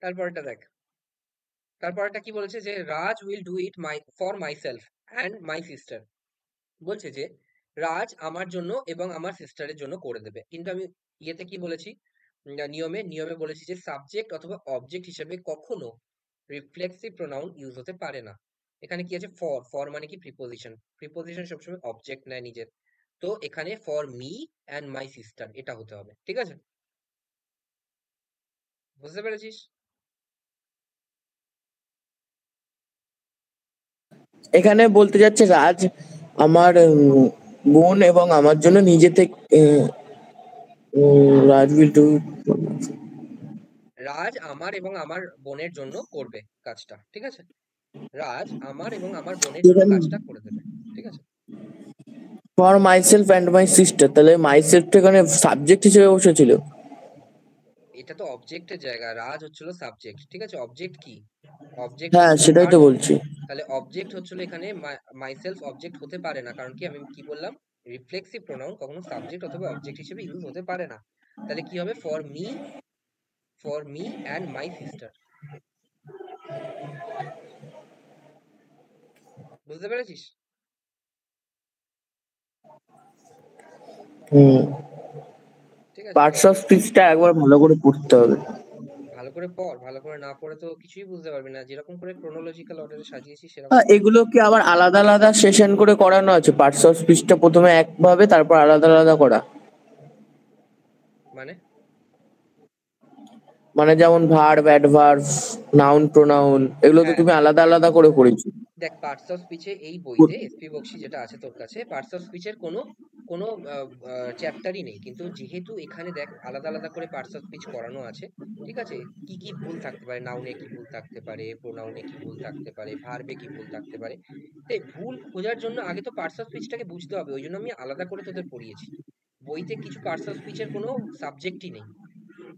Speaker 1: তারপরটা দেখ, তারপরটা কি বলেছে, যে Raj will do it for myself and my sister. বলছে যে রাজ আমার জন্য এবং আমার সিস্টারের জন্য করে দেবে। কিন্তু আমি ইয়েতে কি বলেছি, নিয়মে নিয়মে বলেছি যে সাবজেক্ট অথবা অবজেক্ট হিসেবে কখনো রিফ্লেক্সিভ প্রোনাউন ইউজ হতে পারে না। এখানে কি আছে? ফর। ফর মানে কি? প্রিপোজিশন। প্রিপোজিশন সবসময় অবজেক্ট নেয় নিজের। তো এখানে for me and my sister এটা হতে হবে। ঠিক আছে, বুঝতে পেরেছিস?
Speaker 4: এখানে বলতে যাচ্ছে রাজ আমার বোন এবং আমার জন্য নিজে থেকে রাজ উইল ডু।
Speaker 1: রাজ আমার এবং আমার বোনের জন্য করবে কাজটা। ঠিক আছে, রাজ আমার এবং আমার বোনের জন্য কাজটা করে দেবে। ঠিক আছে,
Speaker 4: for my self and my sister, তাহলে মাই সেলফটা এখানে সাবজেক্ট হিসেবে বসেছিল।
Speaker 1: এটা তো অবজেক্টের জায়গা, রাজ হচ্ছিল সাবজেক্ট। ঠিক আছে, অবজেক্ট কি? অবজেক্ট
Speaker 4: হ্যাঁ
Speaker 1: হচ্ছিল
Speaker 4: সেটাই তো
Speaker 1: পার্সন।
Speaker 4: বলছি।
Speaker 1: তাহলে অবজেক্ট হচ্ছিল এখানে, মাইসেলফ অবজেক্ট হতে পারে না, কারণ কি আমি কি বললাম? রিফ্লেক্সিভ প্রোনাউন কখনো সাবজেক্ট অথবা অবজেক্ট হিসেবে ইউজ হতে পারে না। তাহলে কি হবে? For me and my sister. বুঝতে পেরেছিস?
Speaker 4: হুম।
Speaker 1: ঠিক আছে, তো
Speaker 4: পার্টস অফ স্পিচটা একবার ভালো করে পড়তে হবে।
Speaker 1: ভালো করে পড়, ভালো করে না পড়ে তো কিছুই বুঝতে পারবি না। যেরকম করে ক্রোনোলজিক্যাল অর্ডারে সাজিয়েছি সেরকম করে
Speaker 4: এগুলো কি আবার আলাদা আলাদা সেশন করে করানো আছে? পার্টস অফ স্পিচটা প্রথমে একভাবে তারপর আলাদা আলাদা করা,
Speaker 1: মানে
Speaker 4: মানে যেমন ভার্ব, অ্যাডভার্ব, নাউন, প্রোনাউন, এগুলো তো
Speaker 1: হ্যাঁ,
Speaker 4: তুমি আলাদা আলাদা করে পড়েছো।
Speaker 1: দেখ পার্টস অফ স্পিচে এই বইতে এসপি বক্সি যেটা আছে তোর কাছে, পার্টস অফ স্পিচের কোনো চ্যাপ্টারই নেই, কিন্তু যেহেতু এখানে দেখ আলাদা আলাদা করে পার্টস অফ স্পিচ করানো আছে। ঠিক আছে, কি কি ভুল থাকতে পারে, নাউনে কি ভুল থাকতে পারে, প্রোনাউনে কি ভুল থাকতে পারে, ভার্বে কি ভুল থাকতে পারে। তাই ভুল খোঁজার জন্য আগে তো পার্টস অফ স্পিচটাকে বুঝতে হবে, ওই জন্য আমি আলাদা করে তোদের পড়িয়েছি। বইতে কিছু পার্টস অফ স্পিচের কোনো সাবজেক্টই নেই।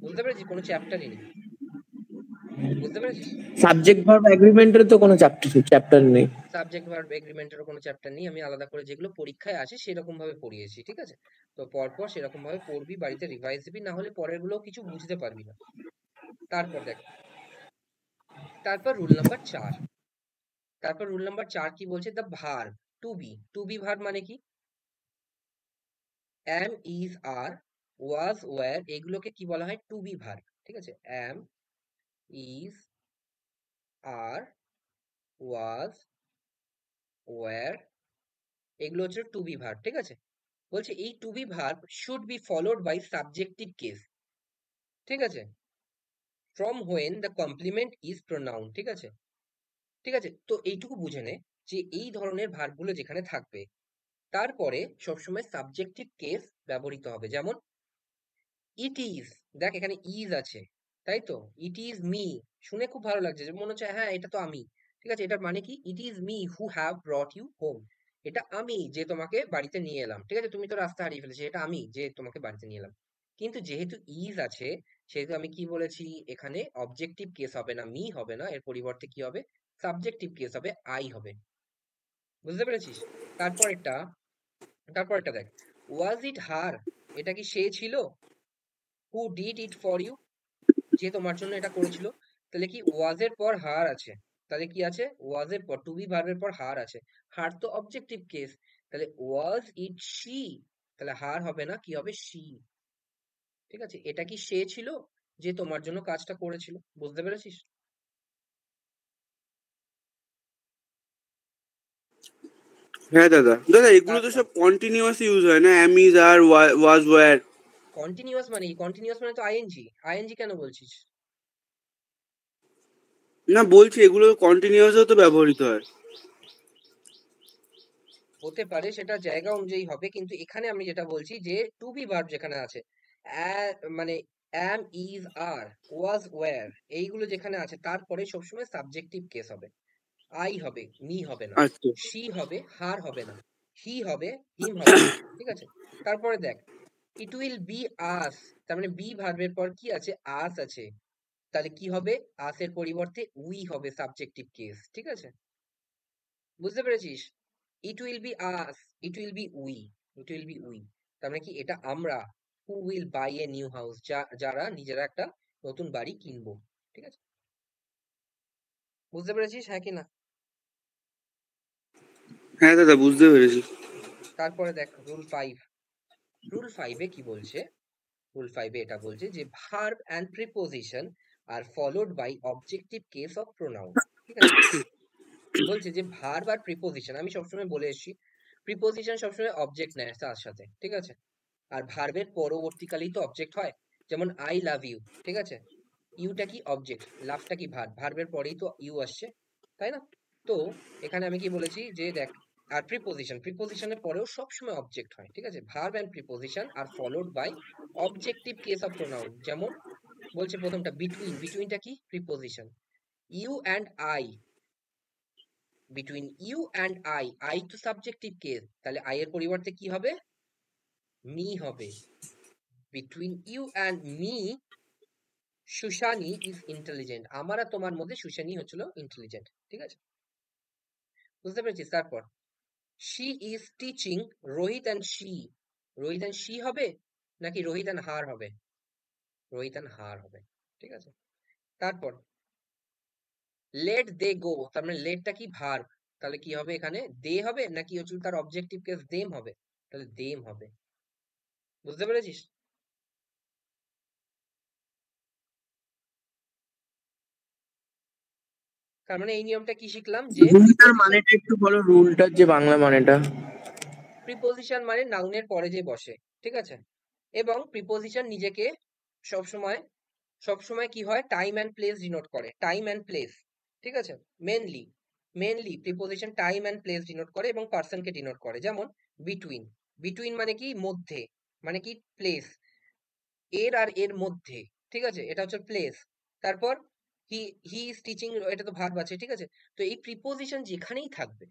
Speaker 1: বুঝতে পেরেছিস? কোনো চ্যাপ্টারই নেই। বুঝতে পেরেছিস?
Speaker 4: সাবজেক্ট ভার্ব এগ্রিমেন্টের তো কোনো চ্যাপ্টার নেই।
Speaker 1: সাবজেক্ট ভার্ব এগ্রিমেন্টেরও কোনো চ্যাপ্টার নেই, আমি আলাদা করে যেগুলো পরীক্ষায় আসে সেরকম ভাবে পড়িয়েছি। ঠিক আছে, তো পরপর সেরকম ভাবে পড়বি, বাড়িতে রিভাইজ দিবি, না হলে পরের গুলো কিছু বুঝতে পারবি না। তারপর দেখ, তারপর রুল নাম্বার 4। তারপর রুল নাম্বার 4 কি বলছে? The verb to be verb মানে কি? Am, is, are, was, were, এগুলোকে কি বলা হয়? To be verb. ঠিক আছে, am, is, are, was, were, এগুলো হচ্ছে টু বি ভার্ব। ঠিক আছে, বলছে এই to be verb should be followed by subjective case. ঠিক আছে, from when the complement is pronoun. ঠিক আছে, ঠিক আছে, তো এইটুকু বুঝে নে যে এই ধরনের ভার্বগুলো যেখানে থাকবে তারপরে সবসময় সাবজেক্টিভ কেস ব্যবহৃত হবে। যেমন ইট ইজ, দেখ এখানে ইজ আছে, তাই তো, ইট ইজ মি, শুনে খুব ভালো লাগছে, যে মনে হচ্ছে হ্যাঁ এটা তো আমি। ঠিক আছে, এটার মানে কি, it is me who have brought you home, এটা আমি যে তোমাকে বাড়িতে নিয়ে এলাম। ঠিক আছে, তুমি তো রাস্তা হারিয়ে ফেলেছো, এটা আমি যে তোমাকে বাড়িতে নিয়ে এলাম। কিন্তু যেহেতু ইজ আছে সেহেতু আমি কি বলেছি, এখানে অবজেক্টিভ কেস হবে না, মি হবে না, এর পরিবর্তে কি হবে, সাবজেক্টিভ কেস হবে, আই হবে। বুঝতে পেরেছিস? তারপরেরটা, তারপরেরটা দেখ, ওয়াজ ইট হার, এটা কি সে ছিল, who did it for you, যে তোমার জন্য এটা করেছিল। তাহলে কি ওয়াজ এর পর হার আছে, তাহলে কি আছে, ওয়াজ এর পর টু বি ভার্বের পর হার আছে, হার তো অবজেক্টিভ কেস, তাহলে ওয়াজ ইট শি, তাহলে হার হবে না, কি হবে, শি। ঠিক আছে, এটা কি সে ছিল যে তোমার জন্য কাজটা করেছিল। বুঝতে পেরেছিস?
Speaker 3: হ্যাঁ দাদা, দাদা এগুলো তো
Speaker 1: তারপর
Speaker 3: সব কন্টিনিউয়াস ইউজ হয় না, am, is, are, was, were.
Speaker 1: Continuous মানে কি, কন্টিনিউয়াস মানে তো আইএনজি, আইএনজি কেন বলছিস?
Speaker 3: না বলছি এগুলো কন্টিনিউয়াসও তো ব্যবহৃত হয়।
Speaker 1: হতে পারে, সেটা জায়গা অনুযায়ী হবে, কিন্তু এখানে আমি যেটা বলছি যে টু বি ভার্ব যেখানে আছে, মানে অ্যাম, ইজ, আর, ওয়াজ, ওয়্যার, এইগুলো যেখানে আছে তারপরে সবসময় সাবজেক্টিভ কেস হবে, আই হবে, মি হবে না,
Speaker 3: আচ্ছা।
Speaker 1: শি হবে, হার হবে না, হি হবে, হিম হবে না। ঠিক আছে, তারপরে দেখ, ইট উইল বি আস, তার মানে বি ভার্বের পর কি আছে, আস আছে, তাহলে কি হবে, আস এর পরিবর্তে উই হবে সাবজেক্টিভ কেস। ঠিক আছে, বুঝতে পেরেছিস? It will be us, it will be we, it will be we, তার মানে কি, এটা আমরা, who will buy a new house, যারা নিজেরা একটা নতুন বাড়ি কিনবো। ঠিক আছে, বুঝতে পেরেছিস, হ্যাঁ কি না?
Speaker 3: হ্যাঁ দাদা, বুঝতে পেরেছি।
Speaker 1: তারপরে দেখ রুল 5, রুল 5 এ কি বলছে, রুল 5 এ এটা বলছে যে verb and preposition R followed by objective case of pronoun. ঠিক আছে, বলছে যে ভার্ব আর প্রিপোজিশন, আমি সবসময় বলে এসেছি প্রিপোজিশন সবসময় অবজেক্ট নেয় তার সাথে। ঠিক আছে, আর ভার্বের পরবর্তীকালেই তো অবজেক্ট হয়, যেমন আই লাভ ইউ। ঠিক আছে, ইউটা কি অবজেক্ট, লাভটা কি ভার্ব, ভার্বের পরেই তো ইউ আসছে, তাই না? তো এখানে আমি কি বলেছি যে দেখ, আর প্রিপোজিশন, প্রিপোজিশনের পরেও সবসময় অবজেক্ট হয়। ঠিক আছে, verb and preposition R followed by objective case of pronoun. যেমন বলছে প্রথমটা বিটুইন, বিটুইনটা কি, preposition. You and I, between you and I তো সাবজেক্টিভ কেস, তাহলে আই এর পরিবর্তে কি হবে, মি হবে। Between you and me Sushani is intelligent, আমার আর তোমার মধ্যে সুশানি হচ্ছিল ইন্টেলিজেন্ট। ঠিক আছে, বুঝতে পেরেছিস? তারপর she is teaching Rohit and she, Rohit and she হবে নাকি রোহিত অ্যান্ড হার হবে, রোহিত অ্যান্ড হার হবে। ঠিক আছে, তারপর লেট দে গো, তার মানে লেটটা কি ভার্ব, তাহলে কি হবে এখানে, দে হবে নাকি হচ্ছে তার অবজেক্টিভ কেস দেম হবে, তাহলে দেম হবে। বুঝতে পেরেছিস? তার মানে এই নিয়মটা কি শিখলাম, যে
Speaker 4: রুলটার
Speaker 1: প্রিপোজিশন,
Speaker 4: মানেটা একটু বলো, রুলটার যে বাংলা মানেটা।
Speaker 1: প্রিপোজিশন মানে নাউনের পরে যে বসে। ঠিক আছে, এবং প্রিপোজিশন নিজেকে সবসময়, সবসময় কি হয়, টাইম অ্যান্ড প্লেস ডিনোট করে, টাইম অ্যান্ড প্লেস। ঠিক আছে, mainly, mainly preposition time and place denote করে এবং পার্সনকে ডিনোট করে। যেমন বিটুইন, বিটুইন মানে কি, মধ্যে, মানে কি প্লেস, এর আর এর মধ্যে। ঠিক আছে, এটা হচ্ছে প্লেস। তারপর হি, হি ইজ টিচিং, এটা তো ভার্ব আছে। ঠিক আছে, তো এই প্রিপোজিশন যেখানেই থাকবে,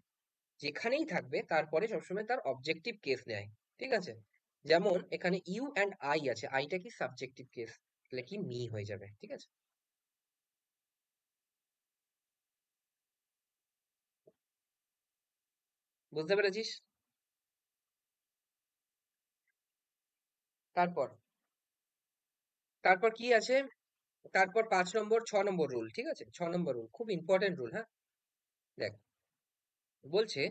Speaker 1: যেখানেই থাকবে তারপরে সবসময় তার অবজেক্টিভ কেস নেয়। ঠিক আছে, যেমন এখানে ইউ অ্যান্ড আই আছে, আইটা কি সাবজেক্টিভ কেস, তাহলে কি মি হয়ে যাবে। ঠিক আছে, বুঝতে পেরেছিস? তারপর, তারপর কি আছে, তারপর 5 নম্বর 6 নম্বর রুল। ঠিক আছে, 6 নম্বর রুল খুব ইম্পর্টেন্ট রুল। হ্যাঁ, দেখ, বলছে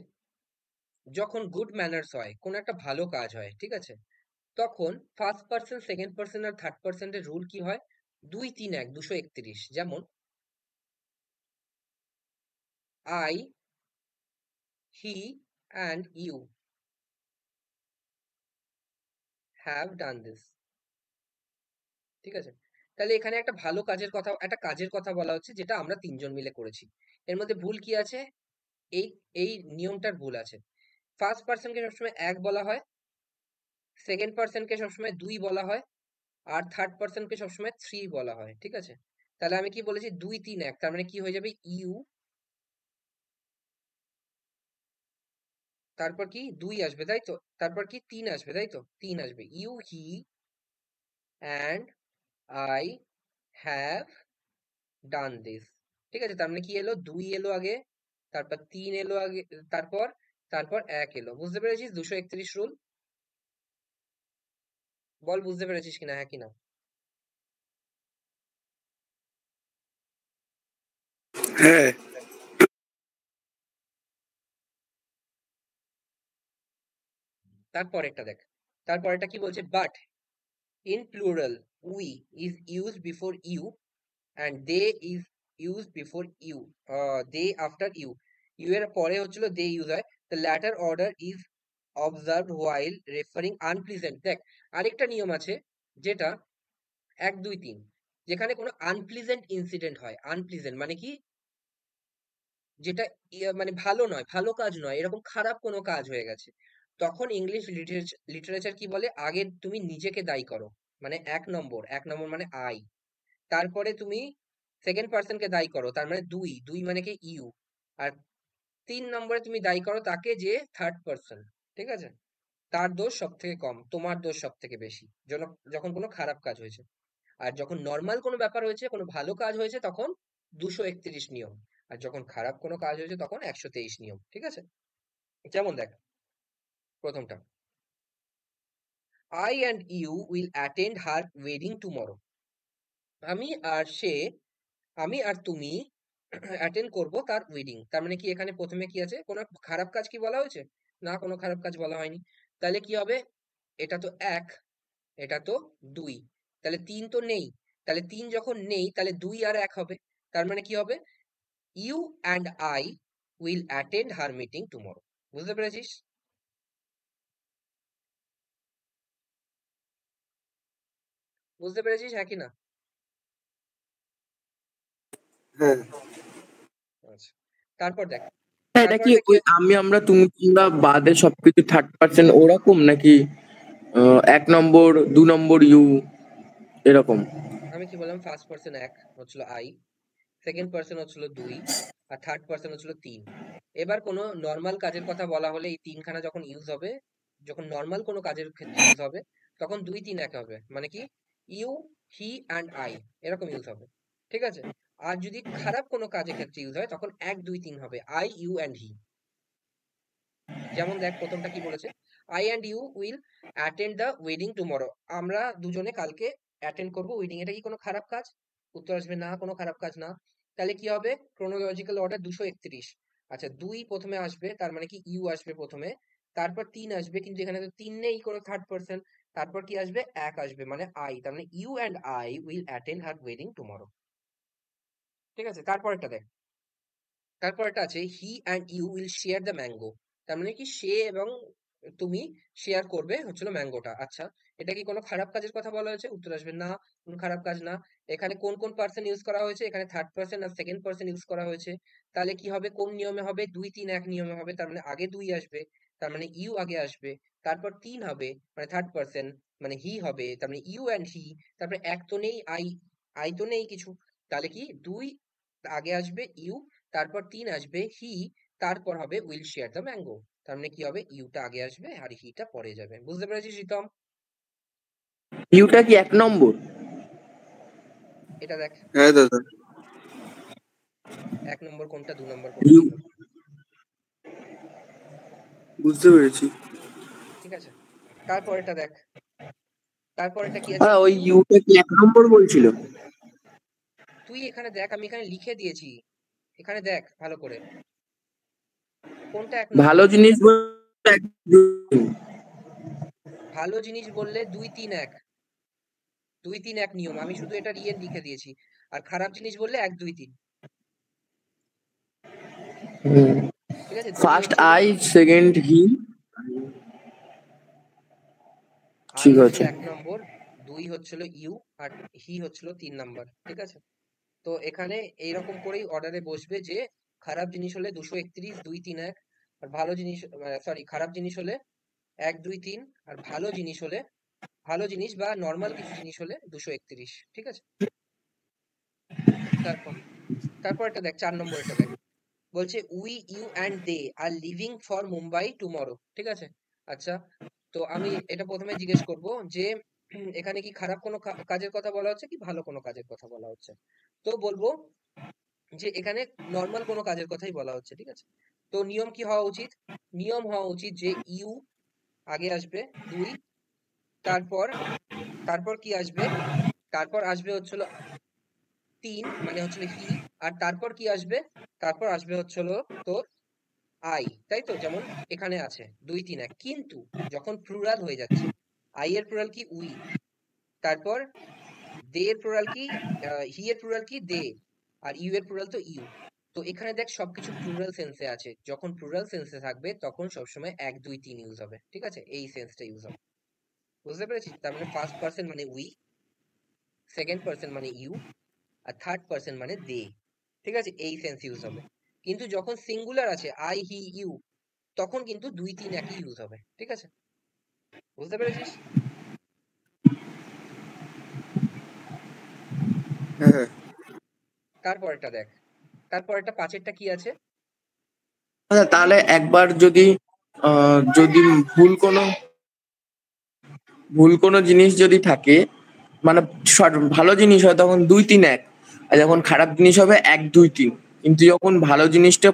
Speaker 1: যখন গুড ম্যানার্স হয়, কোন একটা ভালো কাজ হয়, ঠিক আছে, তখন ফার্স্ট পার্সন, সেকেন্ড পার্সন আর থার্ড পার্সনের রুল কি হয়, 2 3 1 231, যেমন I, he and you have done this। ঠিক আছে, তাহলে এখানে একটা ভালো কাজের কথা, একটা কাজের কথা বলা হচ্ছে যেটা আমরা তিনজন মিলে করেছি। এর মধ্যে ভুল কি আছে? এই এই নিয়মটার ভুল আছে। ফার্স্ট পার্সনকে সবসময় এক বলা হয়, সেকেন্ড পার্সনকে সবসময় দুই বলা হয়, আর থার্ড পার্সনকে সবসময় থ্রি বলা হয়। ঠিক আছে, তাহলে আমি কি বলেছি? 2 3 1, তার মানে কি হয়ে যাবে? ইউ, তারপর কি 2 আসবে তাই তো, তারপর কি 3 আসবে তাই তো, 3 আসবে। You, he and I have done this. ঠিক আছে, তার মানে কি এলো? 2 এলো আগে, তারপর 3 এলো আগে, তারপর তারপর 1 এলো। বুঝতে পেরেছিস 231 রুল? বল বুঝতে পেরেছিস কিনা, হ্যাঁ কিনা?
Speaker 3: হ্যাঁ।
Speaker 1: তারপরেরটা দেখ, তারপরেরটা কি বলছে? But in plural we is used before you and they is used before you, they after you। you এর পরে হচ্ছিল they use হয়, the latter order is observed while referring unpleasant। দেখ, আরেকটা নিয়ম আছে যেটা 1 2 3, যেখানে কোনো আনপ্লিজেন্ট ইনসিডেন্ট হয়। আনপ্লিজেন্ট মানে কি? যেটা মানে ভালো নয়, ভালো কাজ নয়, এরকম খারাপ কোনো কাজ হয়ে গেছে, তখন ইংলিশ লিটারেচার কি বলে? আগে তুমি নিজেকে দায়ী করো, মানে 1 নম্বর মানে আই, তারপরে তুমি সেকেন্ড পার্সনকে দায়ী করো, তার মানে দুই, দুই মানে কি? ইউ। আর 3 নম্বরে তুমি দায়ী করো তাকে, যে থার্ড পার্সন। ঠিক আছে, তার দোষ সব থেকে কম, তোমার দোষ সব থেকে বেশি, যখন কোনো খারাপ কাজ হয়েছে। আর যখন নর্মাল কোনো ব্যাপার হয়েছে, কোনো ভালো কাজ হয়েছে, তখন 231 নিয়ম। আর যখন খারাপ কোনো কাজ হয়েছে তখন 123 নিয়ম। ঠিক আছে, যেমন দেখ প্রথমটা, I and you will attend her wedding tomorrow। আমি আর সে, আমি আর তুমি অ্যাটেন্ড করব তার ওয়েডিং। তার মানে কি এখানে প্রথমে কি আছে? কোনো খারাপ কাজ কি বলা হয়েছে? না, কোনো খারাপ কাজ বলা হয়নি। তাহলে কি হবে? এটা তো এক, এটা তো দুই, তাহলে তিন তো নেই। তাহলে তিন যখন নেই, তাহলে দুই আর এক হবে। তার মানে কি হবে? You and I will attend her meeting tomorrow. বুঝতে পেরেছিস? বুঝতে পেরেছিস, হ্যাঁ কি না?
Speaker 3: হ্যাঁ।
Speaker 1: আচ্ছা, তারপর দেখ,
Speaker 4: এটা কি
Speaker 1: তারপরটা কি
Speaker 4: ওই
Speaker 1: আছে?
Speaker 4: আমি আমরা তুমি তোমরা বাদে সবকিছু থার্ড পার্সেন্ট ওরকম নাকি 1 নম্বর 2 নম্বর ইউ এরকম?
Speaker 1: আমি কি বললাম? ফার্স্ট পার্সন এক হচ্ছিল আই, সেকেন্ড পার্সন হচ্ছিল দুই, আর থার্ড পার্সন হচ্ছিল তিন। এবার কোনো নর্মাল কাজের কথা বলা হলে এই তিনখানা যখন ইউজ হবে, যখন নর্মাল কোনো কাজের ক্ষেত্রে ইউজ হবে, তখন 2 3 1 হবে, মানে কি? ইউ, হি অ্যান্ড আই, এরকম ইউজ হবে। ঠিক আছে, আর যদি খারাপ কোনো কাজের ক্ষেত্রে ইউজ হয়, তখন 1 2 3 হবে, আই, ইউ অ্যান্ড হি। যেমন দেখ প্রথমটা কি বলেছে? I and you will attend the wedding tomorrow. আমরা দুজনে কালকে অ্যাটেন্ড করবো ওয়েডিং। এটা কি কোনো খারাপ কাজ? উত্তর আসবে না, কোনো খারাপ কাজ না। তাহলে কি হবে? Chronological order 231। আচ্ছা, দুই প্রথমে আসবে, তার মানে কি ইউ আসবে প্রথমে, তারপর তিন আসবে, কিন্তু এখানে তো তিন নেই, কোনো থার্ড পার্সন। তারপর কি আসবে? এক আসবে, মানে আই, তার মানে you and I will attend her wedding tomorrow. ঠিক আছে, তারপরটা দেখ, তারপর একটা আছে he and you will share the mango. তার মানে কি সে এবং তুমি শেয়ার করবে হচ্ছিল ম্যাঙ্গোটা। আচ্ছা, এটা কি কোনো খারাপ কাজের কথা বলা হয়েছে? উত্তর আসবে না, কোনো খারাপ কাজ না। এখানে কোন কোন পার্সন ইউজ করা হয়েছে? এখানে থার্ড পার্সন আর সেকেন্ড পার্সন ইউজ করা হয়েছে। তাহলে কি হবে? কোন নিয়মে হবে? 2 3 1 নিয়মে হবে। তার মানে আগে দুই আসবে, তার মানে ইউ আগে আসবে, তারপর তিন হবে, মানে থার্ড পার্সন, মানে হি হবে, তার মানে ইউ অ্যান্ড হি। তারপরে এক তো নেই, আই, আই তো নেই কিছু। তাহলে কি দুই আগে আসবে ইউ, তারপর তিন আসবে হি, তারপর হবে উইল শেয়ার দ্য ম্যাঙ্গো। তার মানে কি হবে? ইউটা আগে আসবে আর হিটা পরে যাবে। বুঝতে পেরেছিস রিতম?
Speaker 4: ইউটা কি 1 নম্বর?
Speaker 1: এটা দেখ,
Speaker 3: হ্যাঁ দাদা।
Speaker 1: 1 নম্বর কোনটা, 2 নম্বর কোনটা,
Speaker 4: ইউ
Speaker 1: 3 নম্বর।
Speaker 3: বুঝতে পেরেছি।
Speaker 1: ঠিক আছে, তারপরেটা দেখ, তারপরেটা কি আছে?
Speaker 4: হ্যাঁ, ওই
Speaker 1: ইউ,
Speaker 4: ইউটা কি 1 নম্বর বলছিল?
Speaker 1: তুই এখানে দেখ, আমি এখানে লিখে দিয়েছি, এখানে দেখ ভালো করে, কোনটা 1 নম্বর।
Speaker 4: ভালো জিনিস বলতে
Speaker 1: ভালো জিনিস বললে 2 3 1, 2 3 1 নিয়ম, আমি শুধু এটা রিয়েল লিখে দিয়েছি। আর খারাপ জিনিস বললে 1 2 3, ঠিক আছে? 2
Speaker 4: ফার্স্ট
Speaker 1: হচ্ছিল,
Speaker 4: আই, সেকেন্ড হি।
Speaker 1: আই
Speaker 4: ঠিক
Speaker 1: হচ্ছিল
Speaker 4: আছে।
Speaker 1: 1 নম্বর, 2 হচ্ছিল ইউ, আর হি হচ্ছিল 3 নাম্বার, ঠিক আছে? তো এখানে এইরকম করেই অর্ডারে বসবে যে খারাপ জিনিস হলে 231, 2 3 1, আর ভালো জিনিস, সরি, খারাপ জিনিস হলে 1 2 3, আর ভালো জিনিস হলে, ভালো জিনিস বা নর্মাল কিছু জিনিস হলে 231, ঠিক আছে? তারপর তারপর এটা দেখ, 4 নম্বর এটা দেখ, বলছে we you and they are living for Mumbai tomorrow, ঠিক আছে? আচ্ছা, তো আমি এটা প্রথমে জিজ্ঞেস করব যে এখানে কি খারাপ কোনো কাজের কথা বলা হচ্ছে কি ভালো কোনো কাজের কথা বলা হচ্ছে? তো বলবো যে এখানে নর্মাল কোনো কাজের কথাই বলা হচ্ছে, ঠিক আছে? তো নিয়ম কি হওয়া উচিত? নিয়ম হওয়া উচিত যে ইউ আগে আসবে, 2, তারপর তারপর কি আসবে? তারপর আসবে হচ্ছিল 3, মানে হচ্ছিল হি, আর তারপর কি আসবে? তারপর আসবে হচ্ছিল তোর আই, তাই তো? যেমন এখানে আছে 2 3 1, কিন্তু যখন প্লুরাল হয়ে যাচ্ছে, আই এর প্লুরাল কি উই, তারপর দে এর প্লুরাল কি, হি এর প্লুরাল কি দে, আর ইউ এর প্লুরাল তো ইউ। তো এখানে দেখ সবকিছু প্লুরাল সেন্সে আছে, যখন প্লুরাল সেন্সে থাকবে তখন সবসময় 1 2 3 ইউজ হবে, ঠিক আছে? এই সেন্সটা ইউজ হবে, বুঝতে পেরেছিস? তার মানে ফার্স্ট পারসন মানে উই, সেকেন্ড পারসন মানে ইউ, আর থার্ড পারসন মানে দে, ঠিক আছে? এই সেন্স ইউজ হবে। কিন্তু যখন সিঙ্গুলার আছে আই হি ইউ, তখন কিন্তু 2 3 একই ইউজ হবে, ঠিক আছে? বুঝতে পেরেছিস?
Speaker 3: হ্যাঁ।
Speaker 1: তারপরেরটা দেখ, তারপরেরটা 5এরটা কি আছে?
Speaker 4: আচ্ছা, তাহলে একবার যদি যদি ভুল কোনো জিনিস যদি থাকে, মানে ভালো জিনিস হয় তখন 2 3 1, আর যখন খারাপ জিনিস হবে 1 2 3। কিন্তু যখন ভালো জিনিসটা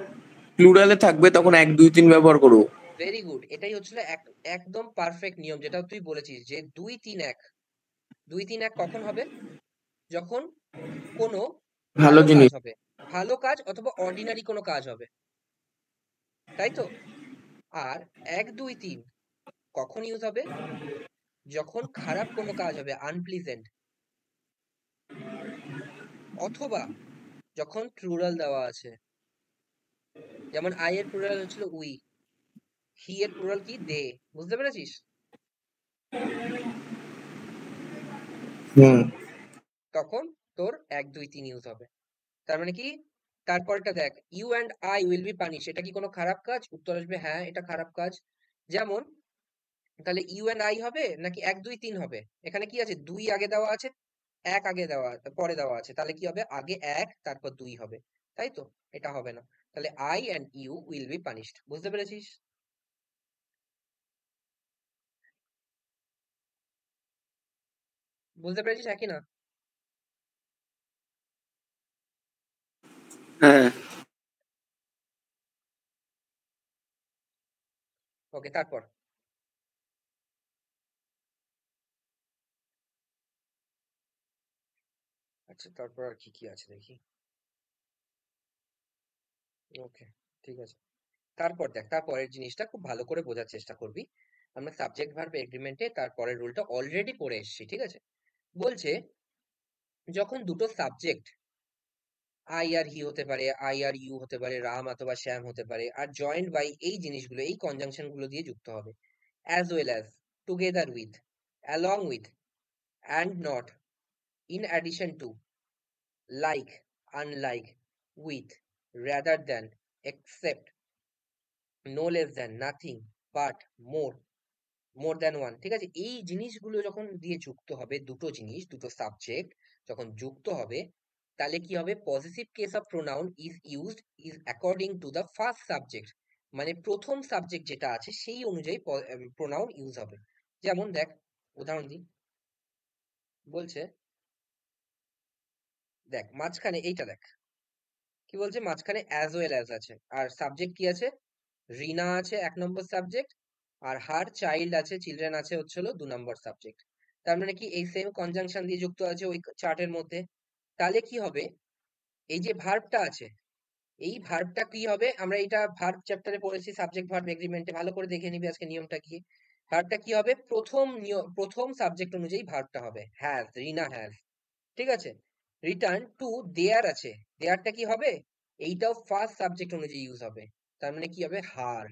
Speaker 4: প্লুরালে থাকবে তখন 1 2 3 ব্যবহার করবো।
Speaker 1: ভেরি গুড, এটাই হচ্ছিল একদম পারফেক্ট নিয়ম, যেটা তুই বলেছিস যে 2 3 1। 2 3 1 কখন হবে? যখন কোনো
Speaker 4: ভালো
Speaker 1: ভালো কাজ
Speaker 4: জিনিস।
Speaker 1: হবে, ভালো কাজ অথবা অর্ডিনারি কোনো কাজ হবে, তাই তো? আর 1 2 3 কখন ইউজ হবে? যখন খারাপ কোনো কাজ হবে, আনপ্লিজেন্ট, অথবা যখন প্লুরাল দেওয়া আছে। যেমন আই এর প্লুরাল হচ্ছিল উই, হি এর প্লুরাল কি দে, বুঝতে পেরেছিস?
Speaker 4: হুম।
Speaker 1: তখন তোর 1 2 3 ইউজ হবে। তার মানে কি? তারপরটা দেখ, you and I will be punish, এটা কি কোনো খারাপ কাজ? উত্তর আসবে হ্যাঁ, এটা খারাপ কাজ। যেমন তাহলে ইউ অ্যান্ড আই হবে নাকি 1 2 3 হবে? এখানে কি আছে? 2 আগে দেওয়া আছে, 1 আগে দেওয়া, পরে দেওয়া আছে, তাহলে কি হবে? আগে 1 তারপর 2 হবে, তাই তো? এটা হবে না। তাহলে I and you will be punished, বুঝতে পেরেছিস? বুঝতে পেরেছিস একই না?
Speaker 3: হ্যাঁ।
Speaker 1: ওকে, তারপর আচ্ছা, তারপর আর কি কি আছে দেখি। ওকে, ঠিক আছে। তারপর দেখ, তারপরের জিনিসটা খুব ভালো করে বোঝার চেষ্টা করবি। আমরা সাবজেক্ট ভার্ব এগ্রিমেন্টে তারপরের রুলটা অলরেডি পড়ে এসেছি, ঠিক আছে? বলছে যখন দুটো সাবজেক্ট, আই আর হি হতে পারে, আই আর ইউ হতে পারে, রাম অথবা শ্যাম হতে পারে, আর জয়েন্ট বাই এই জিনিসগুলো, এই কনজাংশন গুলো দিয়ে যুক্ত হবে। As well as, together with, along with, and not, in addition to, like, unlike, with, rather than, except, no less than, nothing, but, more, more than one, ঠিক আছে? এই জিনিসগুলো যখন দিয়ে যুক্ত হবে, দুটো জিনিস, দুটো সাবজেক্ট যখন যুক্ত হবে, তাহলে কি হবে? Positive case of pronoun is used is according to the first subject, মানে প্রথম সাবজেক্ট যেটা আছে সেই অনুযায়ী প্রোনাউন ইউজ হবে। যেমন দেখ, উদাহরণ দিই, বলছে দেখ মাঝখানে এইটা দেখ, কি বলছে? মাঝখানে অ্যাজ ওয়েল অ্যাজ আছে, আর সাবজেক্ট কি আছে? রিনা আছে 1 নম্বর সাবজেক্ট, আর হার চাইল্ড আছে, চিলড্রেন আছে হচ্ছে হলো 2 নম্বর সাবজেক্ট। তার মানে কি এই সেম কনজাংশন দিয়ে যুক্ত আছে ওই চার্টের মধ্যে। তাহলে কি হবে? এই যে ভার্বটা আছে, এই ভার্বটা কি হবে? আমরা এটা ভার্ব চ্যাপ্টারে পড়েছি, সাবজেক্ট ভার্ব এগ্রিমেন্টে, ভালো করে দেখে নিবি আজকে নিয়মটা কি। ভার্বটা কি হবে? প্রথম সাবজেক্ট অনুযায়ী ভার্বটা হবে। Has, Rina has. ঠিক আছে? রিটার্ন টু দেয়ার আছে, দেয়ারটা কি হবে? এইটাও ফার্স্ট সাবজেক্ট অনুযায়ী ইউজ হবে। তার মানে কি হবে? হার।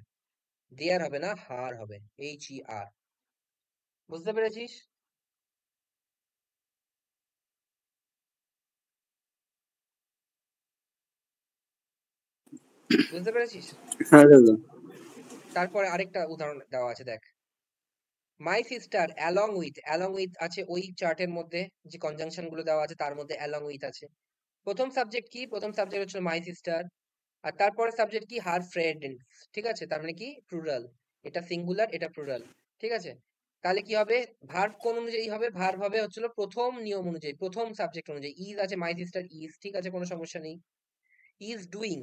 Speaker 1: দেয়ার হবে না, হার হবে, HER। বুঝতে পেরেছিস? বুঝতে পেরেছিস?
Speaker 3: হ্যাঁ দাদা।
Speaker 1: তারপরে আরেকটা উদাহরণ দেওয়া আছে, দেখ। মাই সিস্টার অ্যালং উইথ আছে ওই চার্টের মধ্যে, যে কনজাংশন গুলো দেওয়া আছে তার মধ্যে অ্যালং উইথ আছে। প্রথম সাবজেক্ট কি? প্রথম সাবজেক্ট হচ্ছে মাই সিস্টার। আর তারপরে সাবজেক্ট কি? Her friends. ঠিক আছে? তার মানে কি? প্লুরাল। এটা সিঙ্গুলার, এটা প্লুরাল। ঠিক আছে? তাহলে কি হবে? ভার্ব কোন অনুযায়ী হবে? ভার্ব হবে হচ্ছিল প্রথম নিয়ম অনুযায়ী, প্রথম সাবজেক্ট অনুযায়ী। ইজ আছে, মাই সিস্টার ইজ। ঠিক আছে, কোনো সমস্যা নেই। ইজ ডুইং,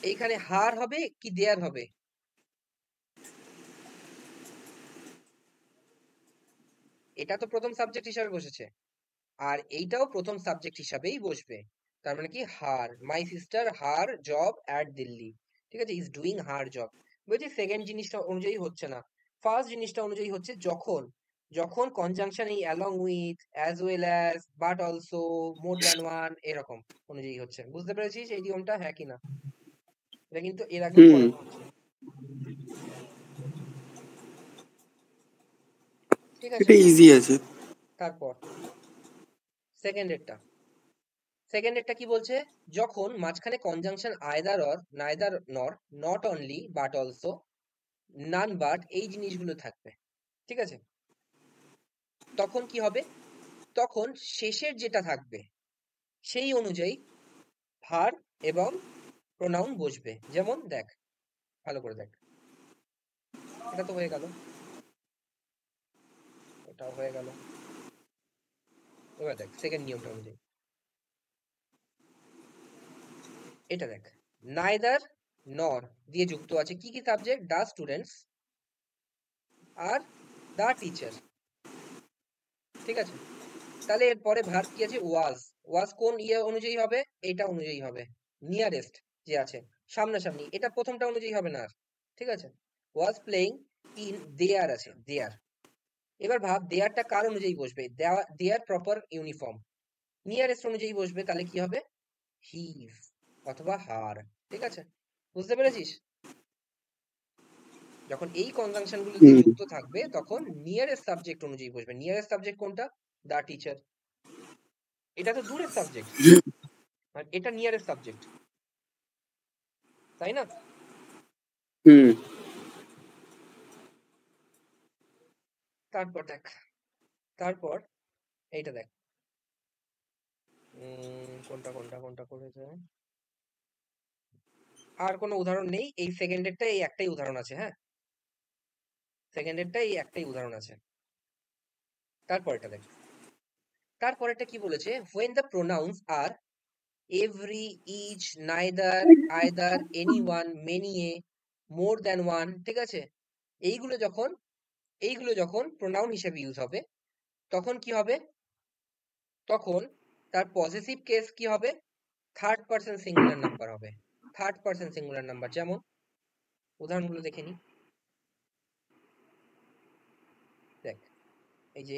Speaker 1: এইখানে হার হবে কি দেয়ার হবে? এটা তো প্রথম সাবজেক্ট হিসাবে বসেছে, আর এইটাও প্রথম সাবজেক্ট হিসাবেই বসবে। তার মানে কি? Her. My sister her job at Delhi. ঠিক আছে? Is doing her job. বলছি সেকেন্ড জিনিসটা অনুযায়ী হচ্ছে না, ফার্স্ট জিনিসটা অনুযায়ী হচ্ছে। যখন যখন কনজাংশন এই along with, as well as, but also, more than one, এরকম অনুযায়ী হচ্ছে। বুঝতে পেরেছিস এই নিয়মটা? হ্যাঁ কি না? এটা কিন্তু এর আগেও
Speaker 3: হুম।
Speaker 1: করানো হচ্ছে। ঠিক আছে?
Speaker 3: এটা ইজি আছে।
Speaker 1: তারপর সেকেন্ডেরটা, সেকেন্ডেরটা কি বলছে? যখন মাঝখানে কনজাংশন আইদার অর, নাইদার নর, not only, but also, none but, এই জিনিসগুলো থাকবে। ঠিক আছে? তখন কি হবে? তখন শেষের যেটা থাকবে সেই অনুযায়ী ভার এবং প্রোনাউন বসবে। যেমন দেখ, ভালো করে দেখ। এটা তো হয়ে গেল, এটাও হয়ে গেল। এবার দেখ সেকেন্ড নিয়মটা অনুযায়ী, এটা দেখ। নাইদার নর দিয়ে যুক্ত আছে কি কি সাবজেক্ট? দা স্টুডেন্টস আর দা টিচার। ঠিক আছে? তাহলে এরপরে ভার্ব কি আছে? ওয়াজ। ওয়াজ কোন অনুযায়ী হবে? এটা অনুযায়ী হবে, নিয়ারেস্ট যে আছে, সামনাসামনি। এটা প্রথমটা অনুযায়ী হবে না আর। ঠিক আছে? ওয়াজ প্লেইং ইন দেয়ার আছে, দেয়ার। এবার ভাব দেয়ারটা কার অনুযায়ী বসবে? দেয়ার প্রপার ইউনিফর্ম, নিয়ারেস্ট অনুযায়ী বসবে। তাহলে কি হবে? হিজ অথবা হার। ঠিক আছে? বুঝতে পেরেছিস? যখন এই কনজাংশন গুলো দিয়ে
Speaker 3: হুম।
Speaker 1: যুক্ত থাকবে তখন নিয়ারেস্ট সাবজেক্ট অনুযায়ী বসবে। নিয়ারেস্ট সাবজেক্ট কোনটা? দা টিচার। এটা তো দূরের সাবজেক্ট, আর এটা নিয়ারেস্ট সাবজেক্ট, তাই না?
Speaker 3: হুম।
Speaker 1: তারপর দেখ, তারপর এইটা দেখ। কোনটা কোনটা কোনটা করেছে? আর কোনো উদাহরণ নেই, এই সেকেন্ডেরটা এই একটাই উদাহরণ আছে। হ্যাঁ, সেকেন্ডেরটা এই একটাই উদাহরণ আছে। তারপরটা দেখ, তারপরেরটা কি বলেছে? when the pronouns are every, each, neither, either, anyone, many, a, more than one। ঠিক আছে? এইগুলো যখন এইগুলো যখন প্রোনাউন হিসেবে ইউজ হবে তখন কি হবে? তখন তার পজিটিভ কেস কি হবে? থার্ড পারসন সিঙ্গুলার নাম্বার হবে। Third person singular number. যেমন উদাহরণগুলো দেখে নি। দেখ, এই যে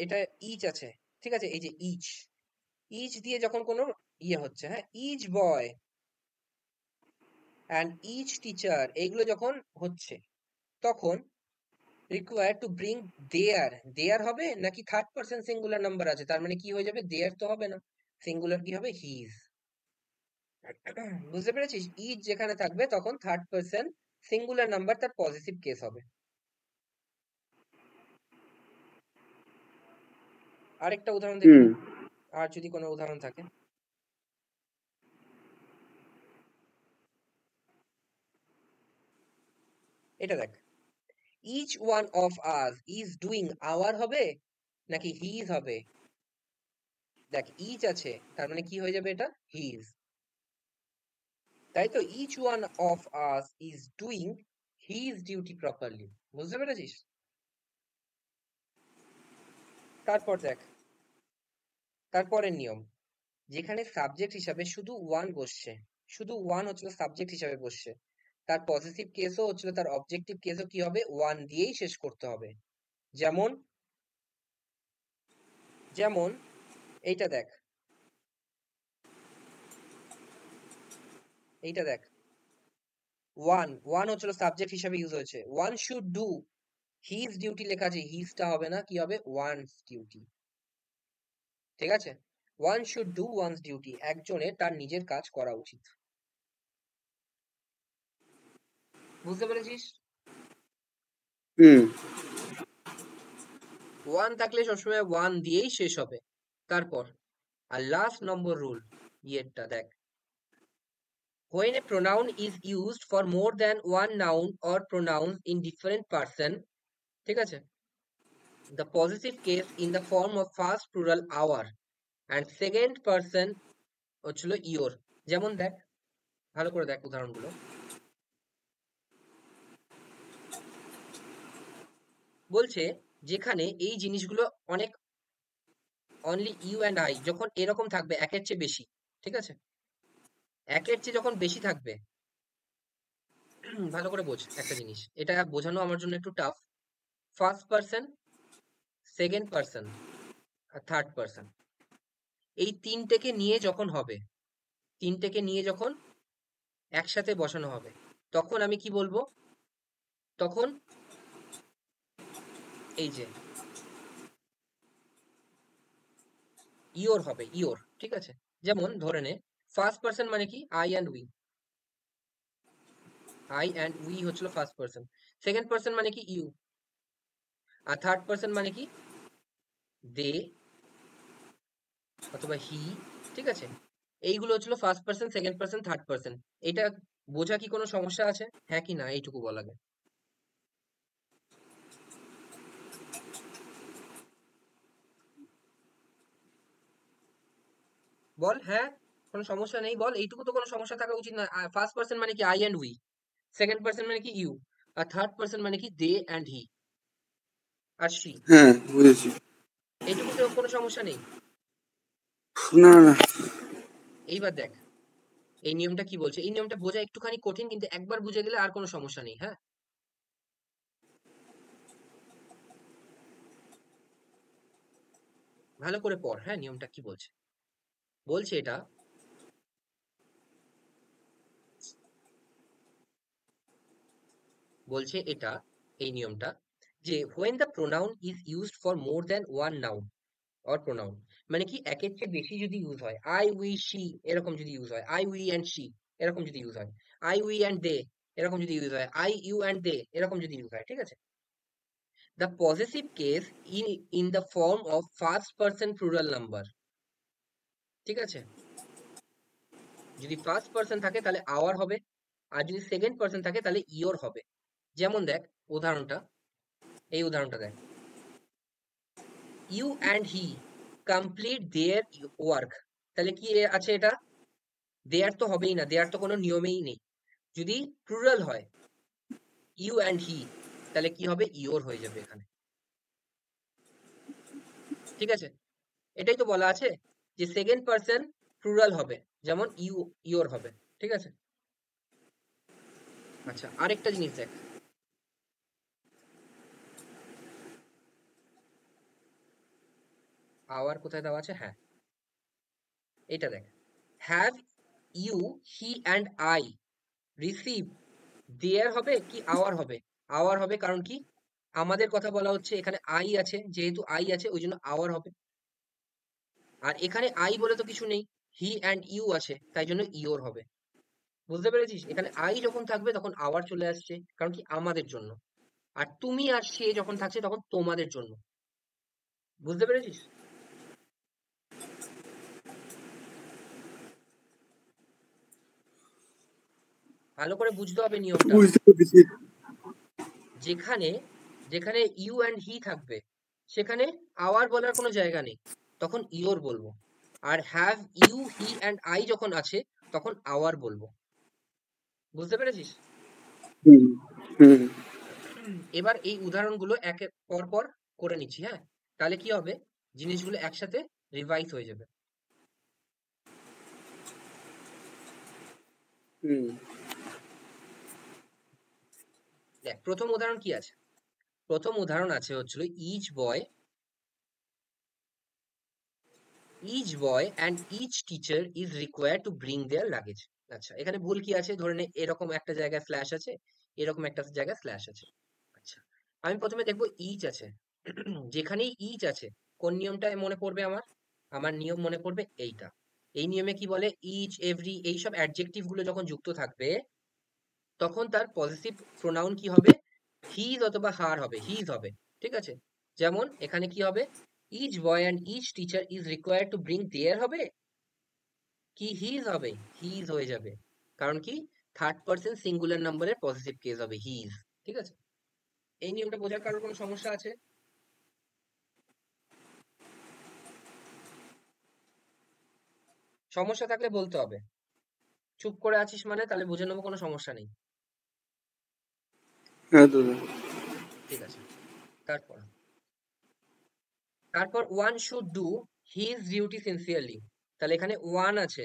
Speaker 1: এটা ইচ আছে। ঠিক আছে? এই যে ইচ, ইচ দিয়ে যখন কোনো ইয়ে হচ্ছে, হ্যাঁ, each boy and each teacher, এইগুলো যখন হচ্ছে তখন require to bring their. Their হবে নাকি থার্ড পারসন সিঙ্গুলার নাম্বার আছে, তার মানে কি হয়ে যাবে? দেয়ার তো হবে না, সিঙ্গুলার কি হবে? হিজ। বুঝতে পেরেছিস? ইচ যেখানে থাকবে তখন থার্ড পারসন সিঙ্গুলার নাম্বার, তার পজিটিভ কেস হবে। আরেকটা উদাহরণ দেখে
Speaker 3: হুম।
Speaker 1: নি, আর যদি কোনো উদাহরণ থাকে। এটা দেখ, each one of us is doing, our হবে নাকি হিজ হবে? দেখ ইচ আছে, তার মানে কি হয়ে যাবে? এটা হিজ। তাই তো, each one of us is doing his duty properly. বুঝতে পেরেছিস? তারপর দেখ, তারপরের নিয়ম, যেখানে সাবজেক্ট হিসাবে শুধু ওয়ান বসছে, শুধু ওয়ান হচ্ছে সাবজেক্ট হিসাবে বসছে, তার পজিটিভ কেসও হচ্ছিল, তার অবজেক্টিভ কেসও কি হবে, ওয়ান দিয়েই শেষ করতে হবে। যেমন যেমন এইটা দেখ, এইটা দেখ, ওয়ান হচ্ছিল সাবজেক্ট হিসেবে ইউজ হয়েছে। One should do his duty লেখা আছে, হিজটা হবে না, কি হবে, ওয়ানস ডিউটি। ঠিক আছে, one should do one's duty, একজনের তার নিজের কাজ করা উচিত। বুঝতে পেরেছিস?
Speaker 3: হুম।
Speaker 1: ওয়ান থাকলে সবসময় ওয়ান দিয়েই শেষ হবে। তারপর আর লাস্ট নম্বর রুল, ইয়েরটা দেখ, when a pronoun is used for more than one noun or pronouns in different person, ঠিক আছে, the positive case in the form of first plural our and second person হচ্ছিল your। যেমন দেখ, ভালো করে দেখ উদাহরণগুলো। বলছে যেখানে এই জিনিসগুলো অনেক, অনলি ইউ অ্যান্ড আই যখন এরকম থাকবে একের চেয়ে বেশি, ঠিক আছে, একের চেয়ে যখন বেশি থাকবে, ভালো করে বোঝ একটা জিনিস, এটা বোঝানো আমার জন্য একটু tough. First person, second person আর থার্ড পার্সন, এই তিনটেকে নিয়ে যখন হবে, তিনটেকে নিয়ে যখন একসাথে বসানো হবে, তখন আমি কি বলবো, তখন এই যে ইওর হবে, ইওর। ঠিক আছে, যেমন ধরে নে ফার্স্ট পার্সন মানে কি, I and we, I and we হচ্ছিল ফার্স্ট পার্সন। সেকেন্ড পার্সন মানে কি, ইউ। আর থার্ড পার্সন মানে কি, দে অথবা হি। ঠিক আছে, এইগুলো হচ্ছিল first person, second person, third person. এটা বোঝা কি কোনো সমস্যা আছে, হ্যাঁ কি না, এইটুকু বলা লাগে। বল হ্যাঁ, কোনো সমস্যা নেই বল, এইটুকু তো কোনো সমস্যা থাকা উচিত না। ফার্স্ট পার্সন মানে কি, I and we. Second person মানে কি, ইউ। আর থার্ড পার্সন মানে কি, দে অ্যান্ড হি আর শি।
Speaker 3: হ্যাঁ, বুঝেছি।
Speaker 1: এইটুকুতে কোনো সমস্যা নেই।
Speaker 3: না না।
Speaker 1: এইবার দেখ এই নিয়মটা কি বলছে, এই নিয়মটা বোঝা একটুখানি কঠিন, কিন্তু একবার বুঝে গেলে আর কোনো সমস্যা নেই। হ্যাঁ, ভালো করে পড়। হ্যাঁ, নিয়মটা কি বলছে, বলছে এটা, বলছে এটা, এই নিয়মটা, যে when the pronoun is used for more than one noun or pronoun, মানে কি একের চেয়ে বেশি যদি ইউজ হয়, আই উই শি এরকম যদি ইউজ হয়, আই উই অ্যান্ড শি এরকম যদি ইউজ হয়, আই উই অ্যান্ড দে এরকম যদি ইউজ হয়, আই ইউ অ্যান্ড দে এরকম যদি ইউজ হয়, ঠিক আছে, the possessive case in the form of first person plural number, ঠিক আছে, যদি ফার্স্ট পার্সন থাকে তাহলে আওয়ার হবে, আর যদি সেকেন্ড পার্সন থাকে তাহলে ইয়োর হবে। যেমন দেখ উদাহরণটা, এই উদাহরণটা দেখ, you and he complete their work, তাহলে কি আছে এটা, দেয়ার তো হবেই না, দেয়ার তো কোনো নিয়মেই নেই। যদি প্লুরাল হয় ইউ অ্যান্ড হি, তাহলে কি হবে, ইয়োর হয়ে যাবে এখানে। ঠিক আছে, এটাই তো বলা আছে যে সেকেন্ড পার্সন প্লুরাল হবে, যেমন ইউ, ইয়োর হবে। ঠিক আছে, আচ্ছা আরেকটা জিনিস দেখ, আওয়ার কোথায় দেওয়া আছে, হ্যাঁ এটা দেখ, have you he and I receive, there হবে কি আওয়ার হবে, আওয়ার হবে, কারণ কি আমাদের কথা বলা হচ্ছে, এখানে আই আছে, যেহেতু আই আছে ওই জন্য আওয়ার হবে। আর এখানে আই বলে তো কিছু নেই, হি অ্যান্ড ইউ আছে, তাই জন্য ইওর হবে। বুঝতে পেরেছিস, এখানে আই যখন থাকবে তখন আওয়ার চলে আসছে, কারণ কি আমাদের জন্য। আর তুমি আর সে যখন থাকছে তখন তোমাদের জন্য। বুঝতে পেরেছিস, ভালো করে বুঝতে হবে নিয়মটা।
Speaker 3: বুঝতে পেরেছি।
Speaker 1: যেখানে যেখানে ইউ অ্যান্ড হি থাকবে সেখানে আওয়ার বলার কোনো জায়গা নেই, তখন ইওর বলবো। আর have you he and I যখন আছে তখন আওয়ার বলবো। বুঝতে পেরেছিস?
Speaker 3: হুম হুম।
Speaker 1: এবার এই উদাহরণগুলো একের পর পর করে নিচ্ছি, হ্যাঁ, তাহলে কি হবে, জিনিসগুলো একসাথে রিভাইজ হয়ে যাবে।
Speaker 3: হুম।
Speaker 1: দেখ প্রথম উদাহরণ কি আছে? প্রথম উদাহরণ আছে হচ্ছিল each boy and each teacher is required to bring their luggage. আচ্ছা, এখানে ভুল কি আছে? ধরে নে এরকম একটা জায়গায় স্ল্যাশ আছে, এরকম একটা জায়গায় স্ল্যাশ আছে। আচ্ছা, আমি প্রথমে দেখবো ইচ আছে। যেখানেই ইচ আছে, কোন নিয়মটায় মনে পড়বে আমার? আমার নিয়ম মনে পড়বে এইটা। এই নিয়মে কি বলে? ইচ, এভরি, এইসব অ্যাডজেক্টিভ গুলো যখন যুক্ত থাকবে, তখন তার পজিটিভ প্রোনাউন কি হবে? হিজ অথবা হার হবে, হিজ হবে। ঠিক আছে? যেমন এখানে কি হবে? Each boy and each teacher is required to bring their হবে কি হিজ হবে? হিজ হয়ে যাবে। কারণ কি? থার্ড পার্সন সিঙ্গুলার নাম্বারের পজিটিভ কেস হবে হিজ। ঠিক আছে? এই নিয়মটা বোঝার কারোর কোনো সমস্যা আছে? সমস্যা থাকলে বলতে হবে। চুপ করে আছিস মানে তাহলে বুঝে নেবো কোনো সমস্যা নেই।
Speaker 3: হ্যাঁ দাদা।
Speaker 1: ঠিক আছে, তারপর তারপর one should do his duty sincerely. তাহলে এখানে ওয়ান আছে,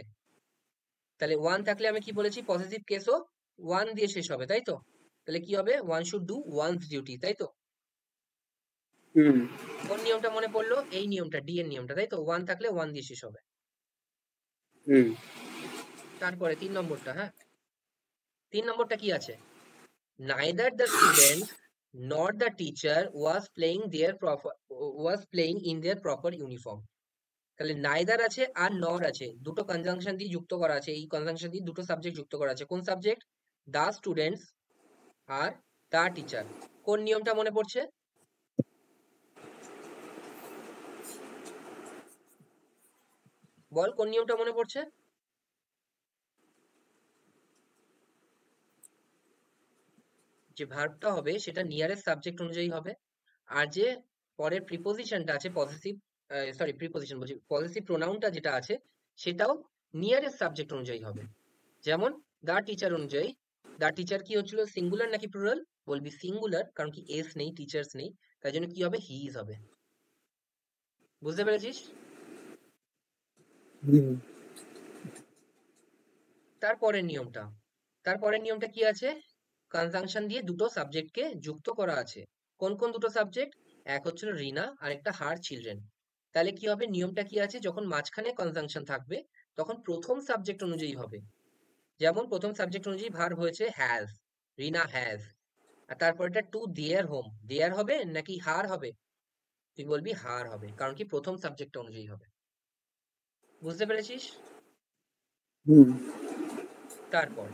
Speaker 1: তাহলে ওয়ান থাকলে আমি কি বলেছি? পজিটিভ কেসও ওয়ান দিয়ে শেষ হবে, তাই তো? তাহলে কি হবে? One should do one's duty, তাই তো?
Speaker 3: হুম
Speaker 1: কোন নিয়মটা মনে পড়লো? এই নিয়মটা, ডি এর নিয়মটা, তাই তো? ওয়ান থাকলে ওয়ান দিয়ে শেষ হবে।
Speaker 3: হুম
Speaker 1: তারপরে 3 নম্বরটা, হ্যাঁ 3 নম্বরটা কি আছে? neither the students nor the teacher was playing in their proper uniform. তাহলে neither আছে আর nor আছে, দুটো কনজাংশন দিয়ে যুক্ত করা আছে। এই কনজাংশন দিয়ে দুটো সাবজেক্ট যুক্ত করা আছে। কোন সাবজেক্ট? the students আর the teacher। কোন নিয়মটা মনে পড়ছে? বল, কোন নিয়মটা মনে পড়ছে? যে ভার্বটা হবে সেটা নিয়ারেস্ট সাবজেক্ট অনুযায়ী হবে, আর যে পরের প্রিপোজিশনটা আছে পজিটিভ, প্রিপোজিশন বলছি, পজিটিভ প্রোনাউনটা যেটা আছে সেটাও নিয়ারেস্ট সাবজেক্ট অনুযায়ী হবে। যেমন দা টিচার অনুযায়ী, দা টিচার কি হচ্ছিল? সিঙ্গুলার নাকি প্লুরাল? বলবি সিঙ্গুলার, কারণ কি এস নেই, টিচার্স নেই, তাই জন্য কি হবে? হিজ হবে। বুঝতে পেরেছিস?
Speaker 3: হুম
Speaker 1: তারপরের নিয়মটা কি আছে? কনজাংশন দিয়ে দুটো সাবজেক্টকে যুক্ত করা আছে। কোন কোন দুটো সাবজেক্ট? এক হচ্ছিল রিনা আর একটা হার চিলড্রেন। তাহলে কি হবে? নিয়মটা কি আছে? যখন মাঝখানে কনজাংশন থাকবে তখন প্রথম সাবজেক্ট অনুযায়ী হবে। যেমন প্রথম সাবজেক্ট অনুযায়ী ভার্ব হয়েছে হ্যাজ, রিনা হ্যাজ। আর তারপরটা টু দেয়ার হোম, দেয়ার হবে নাকি হার হবে? তুই বলবি হার হবে, কারণ কি প্রথম সাবজেক্ট অনুযায়ী হবে। বুঝতে পেরেছিস?
Speaker 3: হুম
Speaker 1: তারপর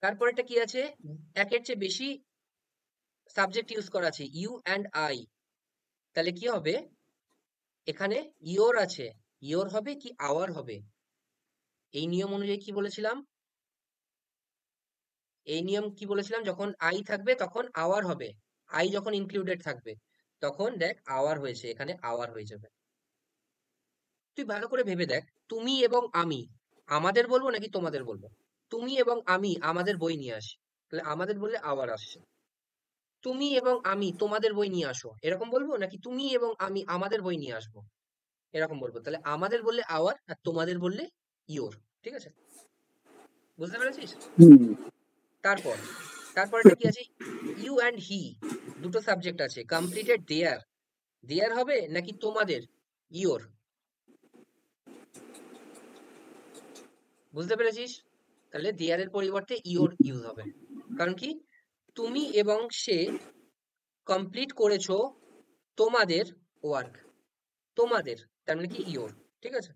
Speaker 1: তারপরেরটা কি আছে? একের চেয়ে বেশি সাবজেক্ট ইউজ করা আছে, ইউ অ্যান্ড আই। তাহলে কি হবে? এখানে ইয়োর আছে, ইয়োর হবে কি আওয়ার হবে? এই নিয়ম অনুযায়ী কি বলেছিলাম? এই নিয়ম কি বলেছিলাম? যখন আই থাকবে তখন আওয়ার হবে, আই যখন ইনক্লুডেড থাকবে তখন দেখ আওয়ার হয়েছে, এখানে আওয়ার হয়ে যাবে। তুই ভালো করে ভেবে দেখ, তুমি এবং আমি আমাদের বলবো নাকি তোমাদের বলবো? তুমি এবং আমি আমাদের বই নিয়ে আসি, তাহলে আমাদের বললে আওয়ার আসছে। তুমি এবং আমি তোমাদের বই নিয়ে আসো, এরকম বলবো নাকি তুমি এবং আমি আমাদের বই নিয়ে আসবো এরকম বলবো? তাহলে আমাদের বললে আওয়ার আর তোমাদের বললে ইয়োর। ঠিক আছে? বুঝতে পেরেছিস?
Speaker 3: হুম
Speaker 1: তারপর তারপরটা কি আছে? ইউ অ্যান্ড হি, দুটো সাবজেক্ট আছে, কমপ্লিটেড দেয়ার, দেয়ার হবে নাকি তোমাদের? ইয়োর। বুঝতে পেরেছিস? তাহলে দেয়ার এর পরিবর্তে ইয়োর ইউজ হবে। কারণ কি? তুমি এবং সে কমপ্লিট করেছো তোমাদের ওয়ার্ক, তোমাদের, তার মানে কি ইয়োর। ঠিক আছে?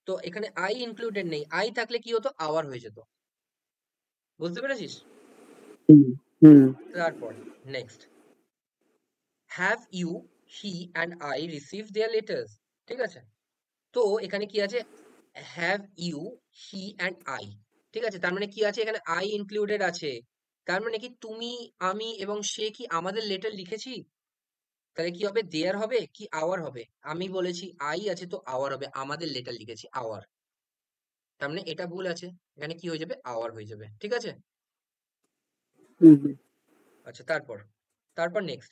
Speaker 1: তো এখানে আই ইনক্লুডেড নেই, আই থাকলে কি হতো? আওয়ার হয়ে যেত। বুঝতে পেরেছিস?
Speaker 3: হুম হুম
Speaker 1: তারপর next, have you, he and I receive their letters. ঠিক আছে? তো এখানে কি আছে? Have you, he and I. ঠিক আছে? তার মানে কি আছে? এখানে আই ইনক্লুডেড আছে। তার মানে কি তুমি, আমি এবং সে কি আমাদের লেটার লিখেছি? তাহলে কি হবে? দেয়ার হবে কি আওয়ার হবে? আমি বলেছি আই আছে তো আওয়ার হবে, আমাদের লেটার লিখেছি আওয়ার। তার মানে এটা ভুল আছে, এখানে কি হয়ে যাবে? আওয়ার হয়ে যাবে। ঠিক আছে?
Speaker 3: হুম
Speaker 1: আচ্ছা, তারপর নেক্সট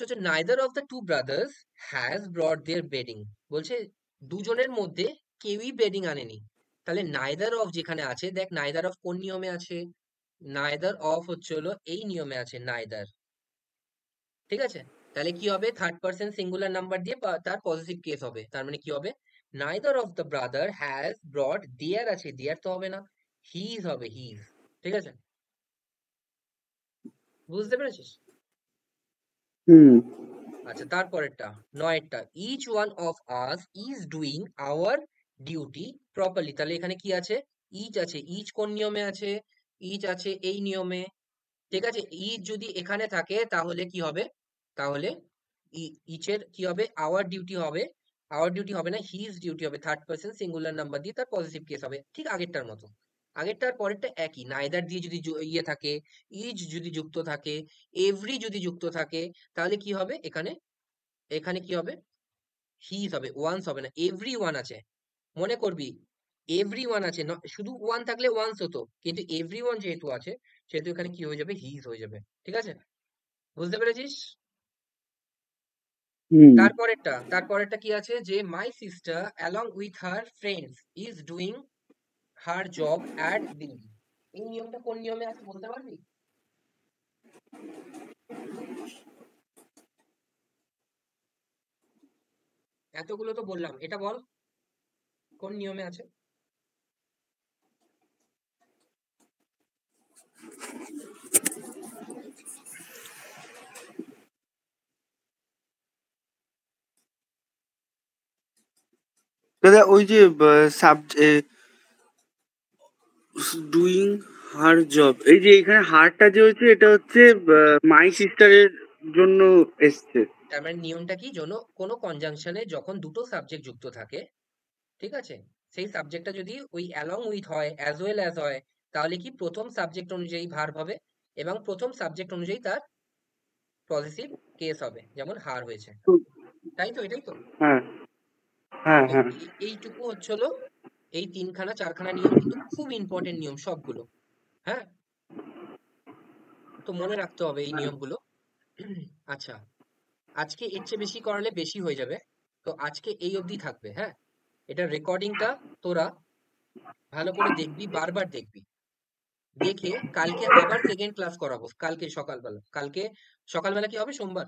Speaker 1: হচ্ছে neither of the two brothers has brought their bedding। বলছে দুজনের মধ্যে কেউই বেডিং আনেনি। তাহলে নাইদার অফ যেখানে আছে, দেখ নাইদার অফ কোন নিয়মে আছে, নাইদার অফ হচ্ছে হলো এই নিয়মে আছে, নাইদার। ঠিক আছে, তাহলে কি হবে, থার্ড পার্সন সিঙ্গুলার নাম্বার দিয়ে তার পজিটিভ কেস হবে, তার মানে কি হবে, neither of the brother has brought, there আছে, দেয়ার তো হবে না, হিজ হবে, হিজ। ঠিক আছে, বুঝতে পেরেছিস?
Speaker 3: হুম।
Speaker 1: আচ্ছা, তারপরেরটা, নয়েরটা, each one of us is doing our duty properly. তাহলে এখানে কি আছে, ইচ আছে, ইচ কোন নিয়মে আছে, ইচ আছে এই নিয়মে। ঠিক আছে, ইচ যদি এখানে থাকে তাহলে কি হবে, তাহলে ইচের কি হবে, আওয়ার ডিউটি হবে, আওয়ার ডিউটি হবে না, হিজ ডিউটি হবে, থার্ড পার্সন সিঙ্গুলার নাম্বার দিয়ে তার পজিটিভ কেস হবে, ঠিক আগেরটার মতো। আগেরটার পরেরটা একই, নাইদার দিয়ে যদি ইয়ে থাকে, ইচ যদি যুক্ত থাকে, এভরি যদি যুক্ত থাকে, তাহলে কি হবে এখানে, এখানে কি হবে, হিজ হবে, ওয়ান্স হবে না, এভরি ওয়ান আছে। মনে করবি এভরি ওয়ান আছে, শুধু ওয়ান থাকলে ওয়ান্স হতো, কিন্তু এভরি ওয়ান যেহেতু আছে সেহেতু এখানে কি হয়ে যাবে, হিজ হয়ে যাবে। ঠিক আছে, বুঝতে পেরেছিস?
Speaker 3: হুম।
Speaker 1: তারপরেরটা কি আছে, যে my sister along with her friends is doing her job at Delhi. এই নিয়মটা কোন নিয়মে আছে বলতে পারবি? এতগুলো তো বললাম, এটা বল কোন নিয়মে আছে।
Speaker 3: দাদা ওই যে ডুইং হার জব, এই যে এখানে হারটা যে হচ্ছে এটা হচ্ছে মাই সিস্টারের জন্য এসছে।
Speaker 1: তার মানে নিয়মটা কি, কোনো কনজাংশনে যখন দুটো সাবজেক্ট যুক্ত থাকে, ঠিক আছে, সেই সাবজেক্টটা যদি ওই অ্যালং উইথ হয়, অ্যাজ ওয়েল অ্যাজ হয়, তাহলে কি প্রথম সাবজেক্ট অনুযায়ী ভার্ব হবে এবং প্রথম সাবজেক্ট অনুযায়ী তার পজিটিভ কেস হবে, যেমন হার হয়েছে। তাই তো, এটাই তো।
Speaker 3: হ্যাঁ হ্যাঁ
Speaker 1: তো
Speaker 3: হ্যাঁ।
Speaker 1: এইটুকু হচ্ছিল, এই তিনখানা চারখানা নিয়ম কিন্তু খুব ইম্পর্টেন্ট নিয়ম সবগুলো। হ্যাঁ, তো মনে রাখতে হবে এই নিয়মগুলো। আচ্ছা, আজকে এর চেয়ে বেশি করালে বেশি হয়ে যাবে, তো আজকে এই অবধি থাকবে। হ্যাঁ, এটা রেকর্ডিংটা তোরা ভালো করে দেখবি, বারবার দেখবি, দেখে কালকে আবার সেকেন্ড ক্লাস করাবো, কালকে সকালবেলা কি হবে, সোমবার,